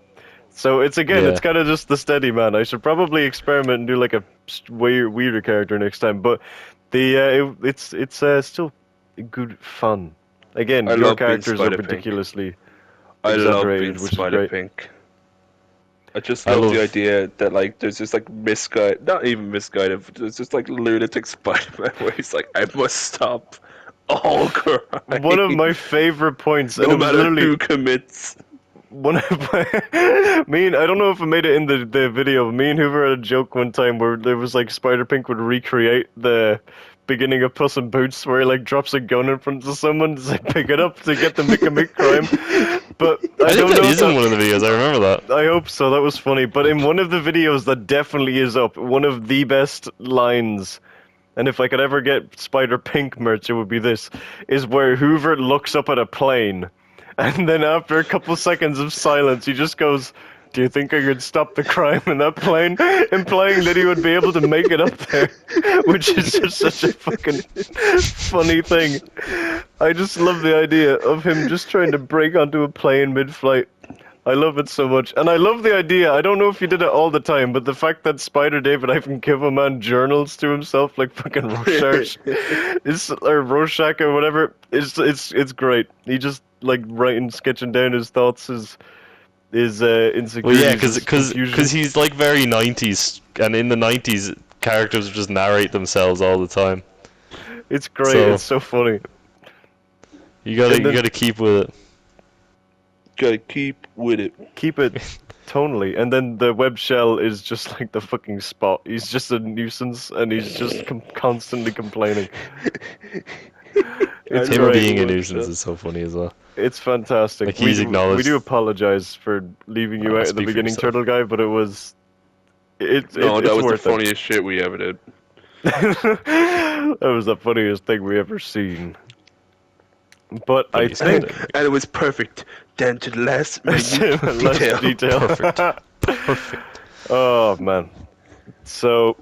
So it's Yeah. kind of just the steady man. I should probably experiment and do like a weirder character next time. But it's still good fun. Again, I your love being characters are Spider-Pink. ridiculously I love exaggerated, being which is Spider great. Pink. I just I love love- the idea that like there's this like misguided, not even misguided, but there's just like lunatic Spider-Man where he's like, I must stop all crime. One of my favorite points, and no it was matter literally who commits. one of my, I don't know if I made it in the video, but me and Hoover had a joke one time where there was like Spider-Pink would recreate the beginning of Puss in Boots where he like drops a gun in front of someone to like pick it up to get them to commit crime. But I don't think that know if is in one of the videos. I remember that. I hope so. That was funny. But in one of the videos that definitely is up, one of the best lines, and if I could ever get Spider Pink merch, it would be this, is where Hoover looks up at a plane, and then after a couple seconds of silence, he just goes, "Do you think I could stop the crime in that plane?" Implying that he would be able to make it up there, which is just such a fucking funny thing. I just love the idea of him just trying to break onto a plane mid-flight. I love it so much. And I love the idea, I don't know if he did it all the time, but the fact that Spider David Kibberman journals to himself like fucking Rorschach, or Rorschach or whatever, it's great. He just like writing, sketching down his thoughts, his insecurities. Well, yeah, his because confusion. he's like very 90s, and in the 90s, characters just narrate themselves all the time. It's great, so- it's so funny. You gotta And then- you gotta keep with it. Gotta keep with it. Keep it tonally. And then the web shell is just like the fucking spot. He's just a nuisance, and he's just constantly complaining. It's Him great. being a Watch nuisance that. is so funny as well. It's fantastic. Like, he's we acknowledged- do apologize for leaving you out at the speak for beginning, yourself. Turtle Guy, but it was. No, It's that was the worth it. funniest shit we ever did. That was the funniest thing we ever seen. But I Funniest think thing. And it was perfect, down to the last minute less detail. detail. Perfect. Perfect. Oh man. So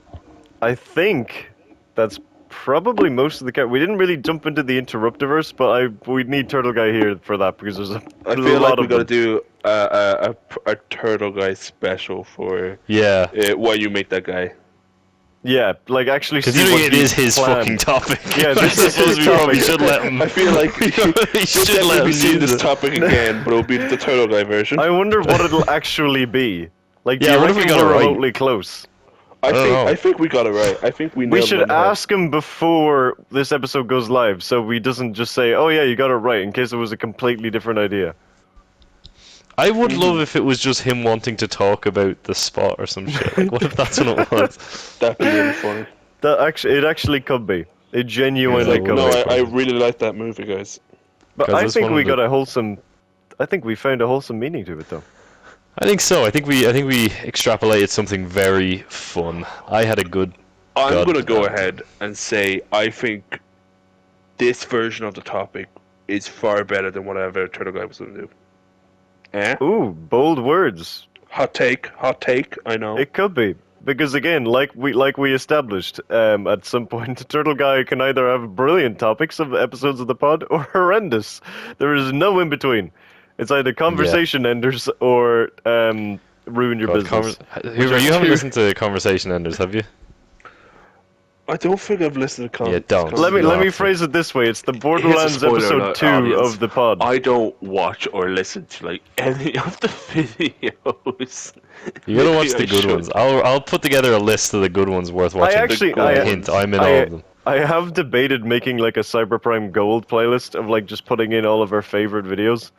I think that's probably most of the we didn't really jump into the Interruptiverse, but we need Turtle Guy here for that because there's a I feel like lot we of gotta them. do a Turtle Guy special for Yeah. why you make that guy. Yeah, like actually see Considering what it he is his planned. fucking topic. Yeah, this I is his suppose we probably topic. should let him. I feel like we we'll should let definitely him be do seeing this this. topic again, but it'll be the Turtle Guy version. I wonder what it'll actually be. Like, do Yeah, you what if we reckon got it we're right? remotely close? I don't know. think we got it right. I think we We nailed it should on the head. ask him before this episode goes live, so we doesn't just say, "Oh yeah, you got it right," in case it was a completely different idea. I would love if it was just him wanting to talk about the spot or some shit. Like, what if that's what it was? That'd be really funny. It actually could be. It genuinely Yeah, could No, be. I really like that movie, guys. But 'cause I it's think one we of the- got a wholesome. I think we found a wholesome meaning to it, though. I think so. I think we extrapolated something very fun. I had a good. I'm God. gonna go ahead and say I think this version of the topic is far better than whatever Turtle Guy was going to do. Eh? Ooh, bold words. Hot take, I know. It could be. Because again, like we established, at some point, the Turtle Guy can either have brilliant topics of episodes of the pod or horrendous. There is no in between. It's either conversation enders or ruin your business. Hoover, you haven't listened to Conversation Enders, have you? I don't think I've listened to Yeah, don't. Let me phrase it this way: it's the Borderlands spoiler episode alert, 2 audience. of the pod. I don't watch or listen to like any of the videos. You gotta watch Maybe the I good should. ones. I'll put together a list of the good ones worth watching. Hint, I'm in all of them. I have debated making like a Cyberprime Gold playlist of like just putting in all of our favorite videos.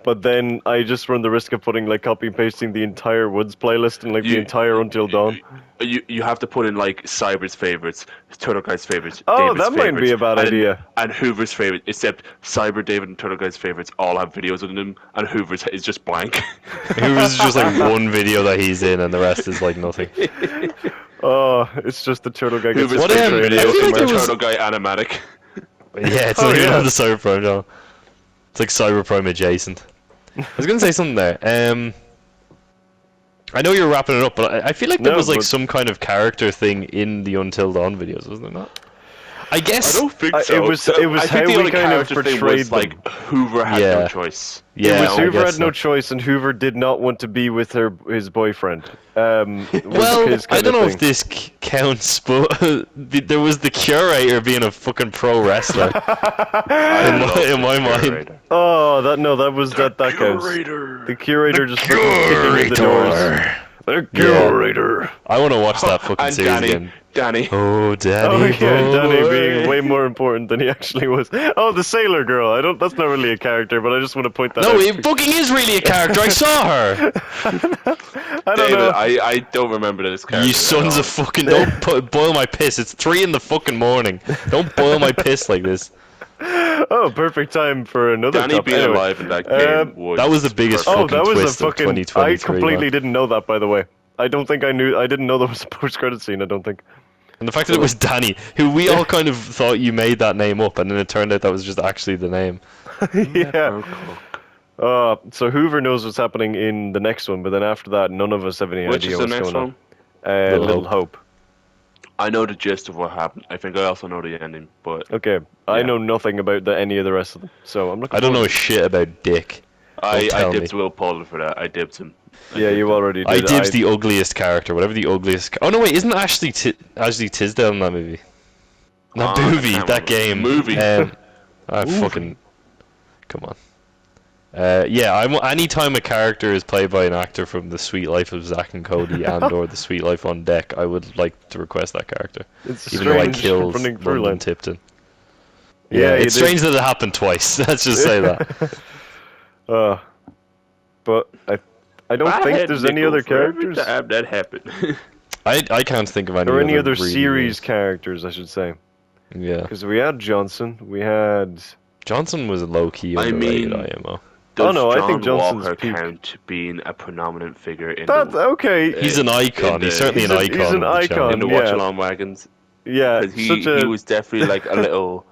But then I just run the risk of putting like copy and pasting the entire Woods playlist and like the entire Until Dawn. You have to put in like Cyber's favorites, Turtle Guy's favorites. Oh, David's that might be favorites, a bad idea. And Hoover's favorite, except Cyber, David, and Turtle Guy's favorites all have videos in them, and Hoover's is just blank. Hoover's just like one video that he's in, and the rest is like nothing. Oh, it's just the Turtle Guy gets Hoover's What, favorite I video feel is like there the was- Turtle Guy animatic. Yeah, it's Oh, not even yeah. on the Cyberprime channel. It's like Cyberprime adjacent. I was gonna say something there. I know you're wrapping it up, but I feel like there No, was like but- some kind of character thing in the Until Dawn videos, wasn't there not? I guess. I don't think it so. was I how think the we only kind of character thing portrayed was like them. Hoover had Yeah. no choice. Yeah, It was I Hoover guess had no so. choice, and Hoover did not want to be with his boyfriend. Was Well, his I kind don't of know thing. if this counts, but there was the curator being a fucking pro wrestler in my mind. Oh, that was that counts. The curator just fucking kicking in the doors. The curator. I want to watch that fucking And series again. Danny. Oh, Danny. Oh yeah, Danny boy. being way more important than he actually was. Oh, the sailor girl. That's not really a character, but I just want to point that No, out. it fucking is really a character. I saw her. I don't David, know. I don't remember this character. You sons of fucking don't boil my piss. It's 3 in the fucking morning. Don't boil my piss like this. Oh, perfect time for another Danny topic. being Anyway. alive in that game That was the biggest Oh, fucking that was a twist of fucking. 2023. I completely man. didn't know that, by the way. I don't think I knew. I didn't know there was a post-credit scene. I don't think. And the fact that it was Danny, who we all kind of thought you made that name up, and then it turned out that was just actually the name. Yeah. So Hoover knows what's happening in the next one, but then after that, none of us have any Which idea is the what's next going one? on. Little Little Hope. I know the gist of what happened. I think I also know the ending, but Okay, I Yeah. know nothing about any of the rest of them, so I'm looking. I don't know forward shit about Dick. I tell me. dipped Will Poulter for that. I dipped him. to it. Yeah, you already did. I dibs the ugliest character, whatever the ugliest. Oh no, wait, isn't Ashley Tisdale in that movie? Not I movie, can't that remember. game. Movie. Fucking. Come on. Yeah, anytime a character is played by an actor from The Sweet Life of Zack and Cody and/or The Sweet Life on Deck, I would like to request that character. It's a Even though I strange killed running through London line. Tipton. Yeah, Yeah, you it's did. strange that it happened twice. Let's just say that. But I don't I think had there's any nickel other for every characters. time that happened. I can't think of any. Or any other really series names. characters, I should say. Yeah, Because we had Johnson, we had. Johnson was low key I underrated mean- IMO. Does no, I John think Johnson's Walker peak. count being a predominant figure in That the, okay? He's an icon. He's certainly he's an a- icon. he's an of the channel. icon. in the yeah. watch along wagons? Yeah, Because such a he was definitely like a little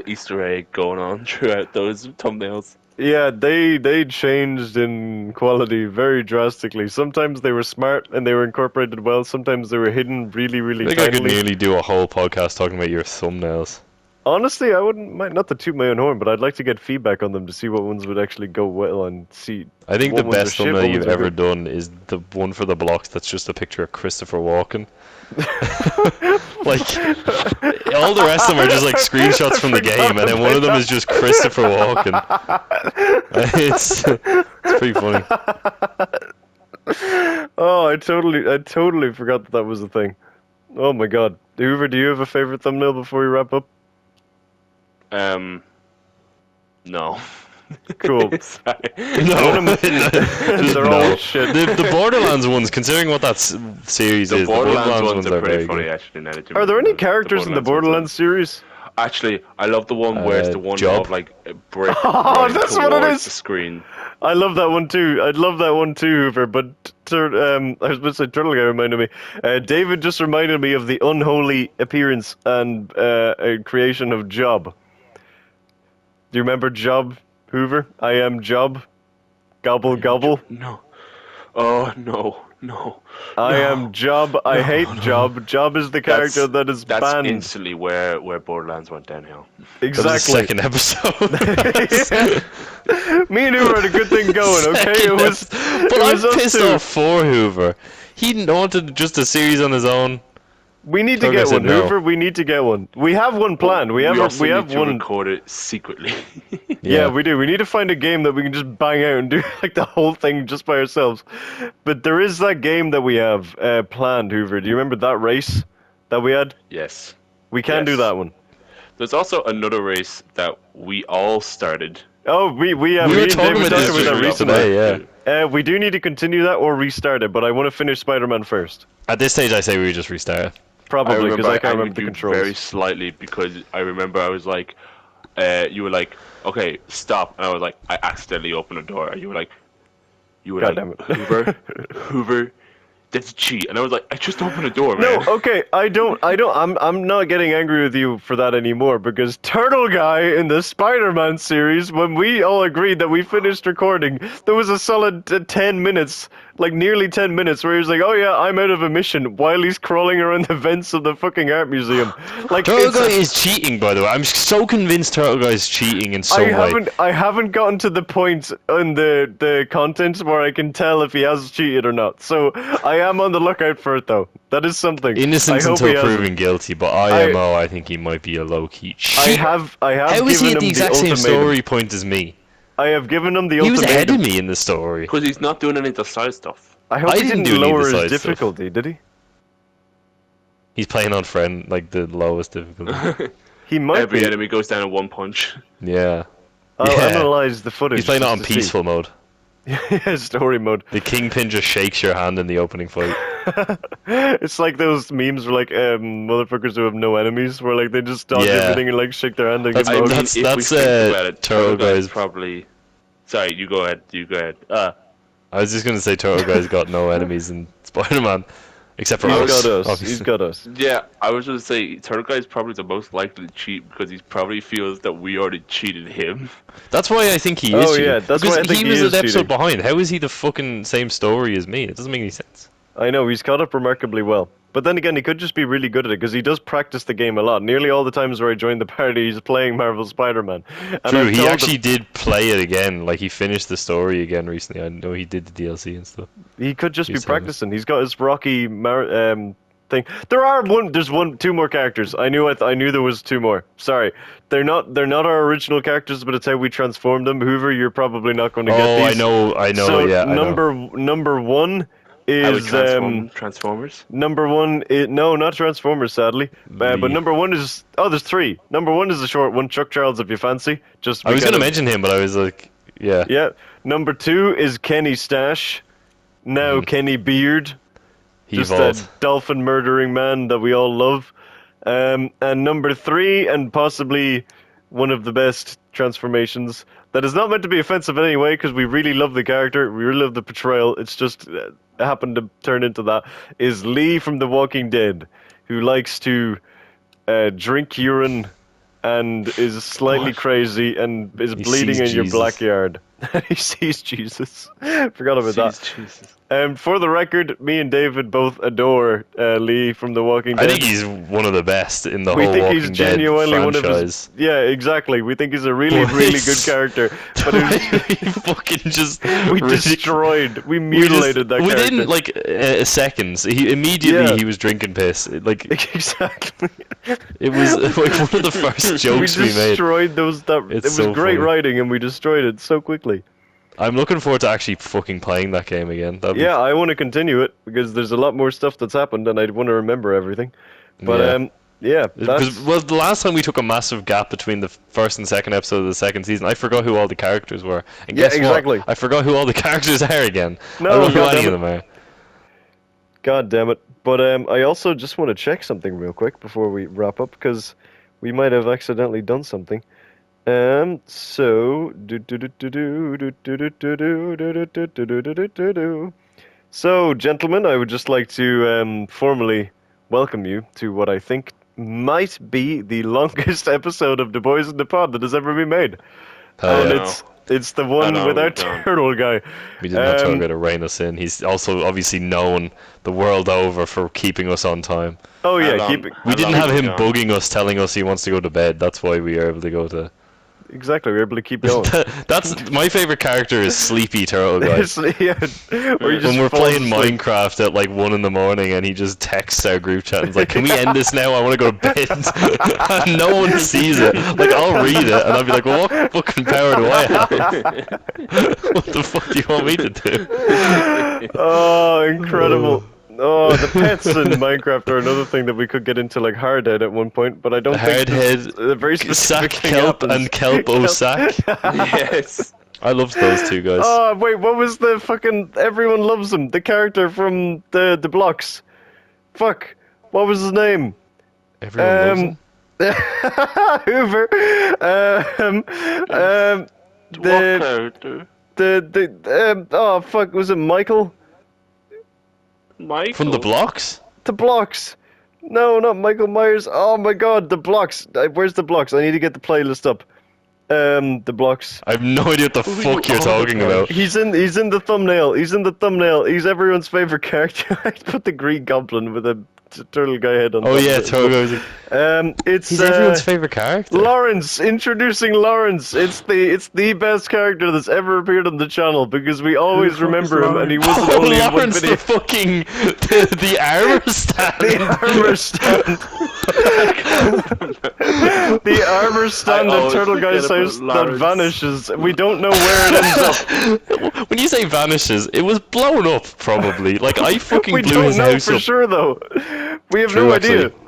Easter egg going on throughout those thumbnails. yeah. They changed in quality very drastically. Sometimes they were smart and they were incorporated well. Sometimes they were hidden really, I really think I could tinily. nearly do a whole podcast talking about your thumbnails. Honestly, I wouldn't mind not to toot my own horn, but I'd like to get feedback on them to see what ones would actually go well and see. I think What the ones are best shit, thumbnail what you've ones are ever good. done is the one for the blocks that's just a picture of Christopher Walken. Like, all the rest of them are just like screenshots from the game, and then one of them is just Christopher Walken. It's pretty funny. Oh, I totally forgot that was a thing. Oh my god, Hoover, do you have a favorite thumbnail before we wrap up? No. Cool. Sorry. No, They're no. all shit. The Borderlands ones, considering what that series The is, Borderlands ones are pretty very funny, good. actually. Now that you Are there any mention it. characters in the Borderlands series? Actually, I love the one where it's the one Job. of like a brick Oh, running that's what it towards is. the screen. I love that one too. I love that one too, Hoover. But I was about to say Turtle Guy reminded me. David just reminded me of the unholy appearance and creation of Job. Do you remember Job, Hoover? I am Job. Gobble gobble. No. Oh no. No. I am Job. I hate Job. Job is the character that is that's banned. instantly where Borderlands went downhill. That was the Exactly. second episode. Me and Hoover had a good thing going. Okay, it was. But it was I'm us pissed two. off for Hoover. He wanted just a series on his own. We need to Turtle Guy get said one, no. Hoover. We need to get one. We have one planned. We have also we have need to one. record it secretly. Yeah, we do. We need to find a game that we can just bang out and do like the whole thing just by ourselves. But there is that game that we have planned, Hoover. Do you remember that race that we had? Yes. We can do Yes. that one. There's also another race that we all started. Oh, we We me were and talking David about talked this about that recently. today, yeah. We do need to continue that or restart it, but I want to finish Spider-Man first. At this stage, I say we just restart it. Probably because I can't angered remember the you controls. very slightly because I remember I was like, you were like, okay, stop, and I was like, I accidentally opened a door, and you were like, God damn it. Hoover, that's a cheat, and I was like, I just opened a door, No, man. okay, I'm not getting angry with you for that anymore because Turtle Guy in the Spider-Man series, when we all agreed that we finished recording, there was a solid 10 minutes, like nearly 10 minutes, where he was like, oh yeah, I'm out of a mission, while he's crawling around the vents of the fucking art museum. Like, Turtle it's, Guy is cheating, by the way. I'm so convinced Turtle Guy is cheating in some way. I haven't gotten to the point in the content where I can tell if he has cheated or not. So I am on the lookout for it though. That is something. Innocence I hope he until hasn't. proven guilty, but IMO, I think he might be a low-key cheat. I have How is he given at the him exact same ultimatum. story point as me? I have given him the He was ultimatum. ahead of me in the story. Because he's not doing any of the side stuff. I hope I he didn't didn't do any of lower the his side stuff. difficulty, did he? He's playing on friend, like the lowest difficulty. He might Every be. enemy goes down in one punch. Yeah. I'll Yeah. analyze the footage. He's playing it just on to see. peaceful mode. Yeah, story mode. The Kingpin just shakes your hand in the opening fight. It's like those memes where like motherfuckers who have no enemies, where like they just dodge Yeah. everything and like shake their hand and That's- get I mean, mugged. that's- if we that's, think about it, Turtle Guy's Guy's- probably... Sorry, you go ahead. You go ahead. I was just gonna say Turtle Guy's got no enemies in Spider-Man, except for He's us. got us. obviously. He's got us. Yeah, I was going to say, Turtle Guy is probably the most likely to cheat because he probably feels that we already cheated him. That's why I think he is. Oh, cheating. yeah, that's because why I think he he was is an episode cheating. behind. How is he the fucking same story as me? It doesn't make any sense. I know, he's caught up remarkably well. But then again, he could just be really good at it, because he does practice the game a lot. Nearly all the times where I joined the party, he's playing Marvel Spider-Man. And True, I've he told actually him- did play it again. Like he finished the story again recently. I know he did the DLC and stuff. He could just be He's telling us. practicing. He's got his Rocky thing. There's two more characters. I knew there was two more. Sorry. They're not our original characters, but it's how we transformed them. Hoover, you're probably not going to get Oh, these. I know, So yeah. I know. number one How we is transform Transformers? number one. No, not Transformers, sadly. But The- number one is there's three. Number one is the short one, Chuck Charles, if you fancy. Just I was kind gonna of- mention him, but I was like, yeah. Yeah. Number two is Kenny Stash. Now Kenny Beard. He Just evolved. that dolphin murdering man that we all love. And number three, and possibly one of the best transformations that is not meant to be offensive in any way, because we really love the character, we really love the portrayal. It's just happened to turn into that. Is Lee from The Walking Dead, who likes to drink urine and is slightly What? crazy and is He bleeding in sees your Jesus. backyard. He sees Jesus. Forgot about that. Jeez, Jesus. For the record, me and David both adore Lee from The Walking Dead. I think he's one of the best in the we whole think Walking he's Dead genuinely one of franchise. his. Yeah, exactly. We think he's a really, But really it's- good character. But he fucking just we destroyed, we we just- mutilated that character. within like seconds. He immediately Yeah. he was drinking piss. Like Exactly. it was like one of the first jokes we we made. destroyed those. It It's was so great funny. writing, and we destroyed it so quickly. I'm looking forward to actually fucking playing that game again. That'd be- Yeah, I want to continue it because there's a lot more stuff that's happened, and I want to remember everything. But Yeah. yeah, Because, that's, well, the last time we took a massive gap between the first and second episode of the second season, I forgot who all the characters were. And Yeah, guess exactly. what? I forgot who all the characters are again. No, I don't know who God any damn of them are. God damn it. But I also just want to check something real quick before we wrap up, because we might have accidentally done something. So So, gentlemen, I would just like to formally welcome you to what I think might be the longest episode of The Boys in the Pod that has ever been made. Hell And yeah. it's the one know, with our we don't. turtle guy. We didn't have Turtle to rein us in. He's also obviously known the world over for keeping us on time. Oh yeah, How keep long- it. We how didn't long have we him gone? bugging us, telling us he wants to go to bed. That's why we are able to go to. Exactly, we're able to keep going. That's my favorite character is Sleepy Turtle Guy. Yeah, where he just When we're falls playing asleep. Minecraft at like 1 in the morning and he just texts our group chat and is like, "Can we end this now? I want to go to bed." And no one sees it. Like I'll read it and I'll be like, "Well, what fucking power do I have? What the fuck do you want me to do?" Oh, incredible. Oh, the pets in Minecraft are another thing that we could get into like Hardhead at one point, but I don't think Hardhead, a very Sack specific thing Kelp, happens. and Kelpo Sack. Yes. I loved those two guys. Oh, wait, what was the fucking everyone loves him? The character from the blocks. Fuck. What was his name? Everyone loves him. Hoover. What The character? oh fuck, was it Michael? Michael. From the blocks? The blocks. No, not Michael Myers. Oh my god, the blocks. Where's the blocks? I need to get the playlist up. The blocks. I have no idea what the fuck you're talking about. He's in the thumbnail. He's in the thumbnail. He's everyone's favorite character. I put the Green Goblin with a turtle guy head on. Oh top yeah, of it. Turtle. It's He's everyone's favorite character. Lawrence, introducing Lawrence. It's the best character that's ever appeared on the channel because we always remember him, and he wasn't Oh, only in one Lawrence, video. the fucking the armor stand. The armor stand. The armor stand I at always Turtle Guy's forget about house that Lawrence. vanishes. We don't know where it ends up. When you say vanishes, it was blown up probably. Like I fucking We blew don't his know house for up. sure though. We have True, no idea. actually.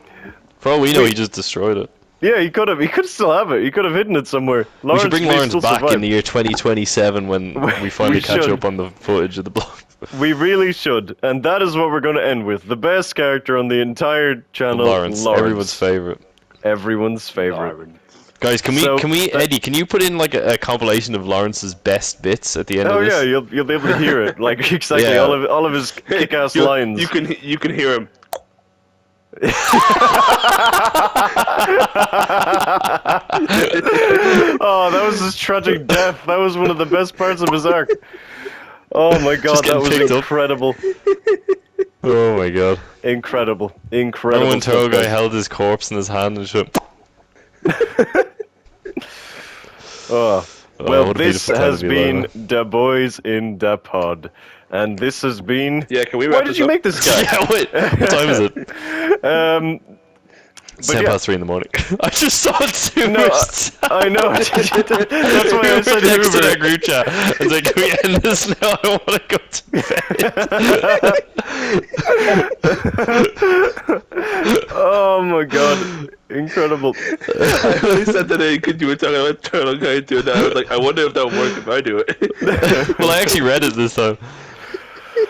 For all we know, he just destroyed it. Yeah, he could have. He could still have it. He could have hidden it somewhere. We should bring may Lawrence still back survive. in the year 2027 when we finally We catch should. up on the footage of the blocks. We really should, and that is what we're going to end with. The best character on the entire channel, Lawrence, everyone's favorite. Everyone's favorite. Lawrence. Guys, can we, So, Eddie, can you put in like a compilation of Lawrence's best bits at the end Oh of this? yeah, you'll be able to hear it. Like exactly Yeah. all of his kick-ass You- lines. You can hear him. Oh, that was his tragic death. That was one of the best parts of his arc. Oh my god, that getting was picked up. incredible. Oh my god. Incredible. Remember Incredible. when Turtle stuff, Guy guys. held his corpse in his hand and shit? Oh. Oh, Well, what a this beautiful time has to be alive, been The Boys in the Pod. And this has been... Yeah, can we Why wrap did this you up? make this guy? Yeah, wait. What time is it? It's But 10 yeah. past 3 in the morning. I just saw it too No, much. I know. That's why I said Texted our Hoover. group chat. I was like, can we end this now? I want to go to bed. Oh my god. Incredible. I only said that because you were talking about Turtle Guy doing that. I was like, I wonder if that would work if I do it. Well, I actually read it this time.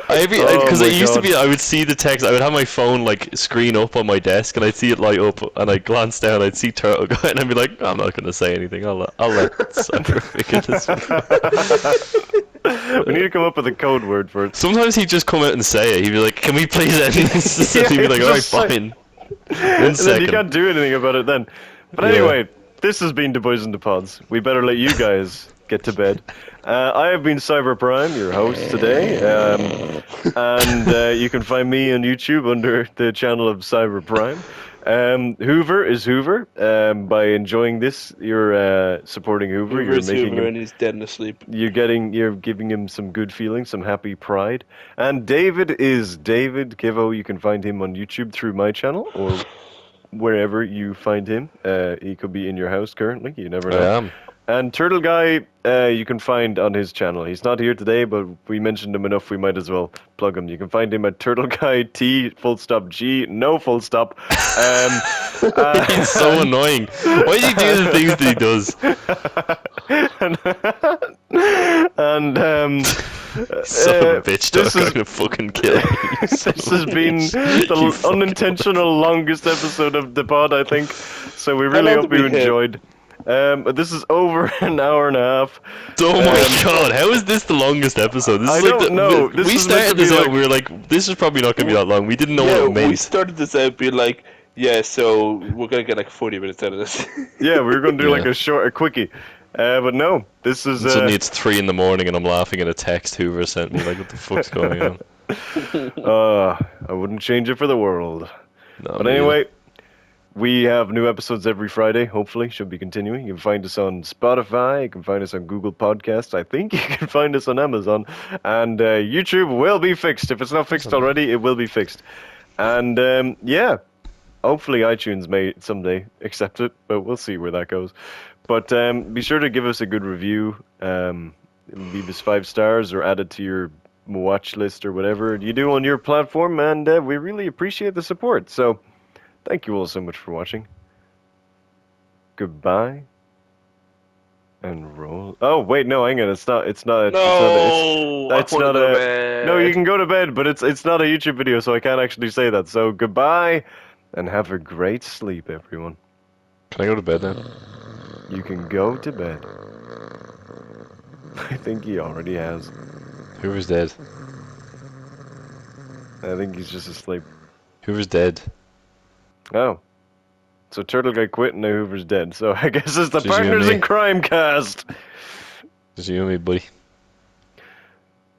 Oh Because my it used to God. be, I would see the text, I would have my phone like screen up on my desk, and I'd see it light up, and I'd glance down, I'd see Turtle Guy, and I'd be like, I'm not going to say anything, I'll let Cypher figure this one out." We need to come up with a code word for it. Sometimes he'd just come out and say it, he'd be like, can we please end this? Yeah, And he'd be like, alright, just say- fine. One And then second. you can't do anything about it then. But Yeah. anyway, this has been The Boys in the Pods. We better let you guys get to bed. I have been Cyber Prime, your host today. And you can find me on YouTube under the channel of Cyber Prime. Hoover is Hoover. By enjoying this, you're supporting Hoover. You're Hoover's making Hoover him and he's dead and asleep. you're giving him some good feelings, some happy pride. And David is David Kivo. You can find him on YouTube through my channel or wherever you find him. He could be in your house currently. You never know. I am. And Turtle Guy, you can find on his channel. He's not here today, but we mentioned him enough. We might as well plug him. You can find him at Turtle Guy T full stop G no full stop. He's so annoying. Why does he do the things that he does? And Son of a bitch, this I'm is- gonna fucking kill you. this has been You the fucking- unintentional longest episode of the pod, I think. So we really long hope did you we hit? enjoyed. This is over an hour and a half. Oh my god, how is this the longest episode? This is I like don't know. This we is meant to started be this out, like- we were like, this is probably not going to be that long. We didn't know Yeah, what it we meant. started this out being like, yeah, so we're gonna get like 40 minutes out of this. Yeah, we were going to do like Yeah. a quickie. But no, this is... And suddenly it's 3 in the morning and I'm laughing at a text Hoover sent me. Like, what the fuck's going on? I wouldn't change it for the world. No, But me anyway, we have new episodes every Friday, hopefully. Should be continuing. You can find us on Spotify. You can find us on Google Podcasts. I think you can find us on Amazon. And YouTube will be fixed. If it's not fixed already, it will be fixed. And yeah, hopefully iTunes may someday accept it, but we'll see where that goes. But be sure to give us a good review. Leave us 5 stars or add it to your watch list or whatever you do on your platform. And we really appreciate the support. So... thank you all so much for watching. Goodbye. And roll. Oh wait, no, hang on. It's not. It's not. No, It's I wanna not go a. to bed. No, you can go to bed, but it's not a YouTube video, so I can't actually say that. So goodbye, and have a great sleep, everyone. Can I go to bed now? You can go to bed. I think he already has. Hoover's dead. I think he's just asleep. Hoover's dead. Oh. So Turtle Guy quit and now Hoover's dead. So I guess it's the Just you and Partners me. in Crime cast. Just you and me, buddy.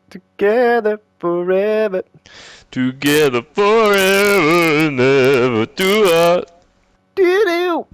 Together forever. Together forever, never too hard. Doo-doo.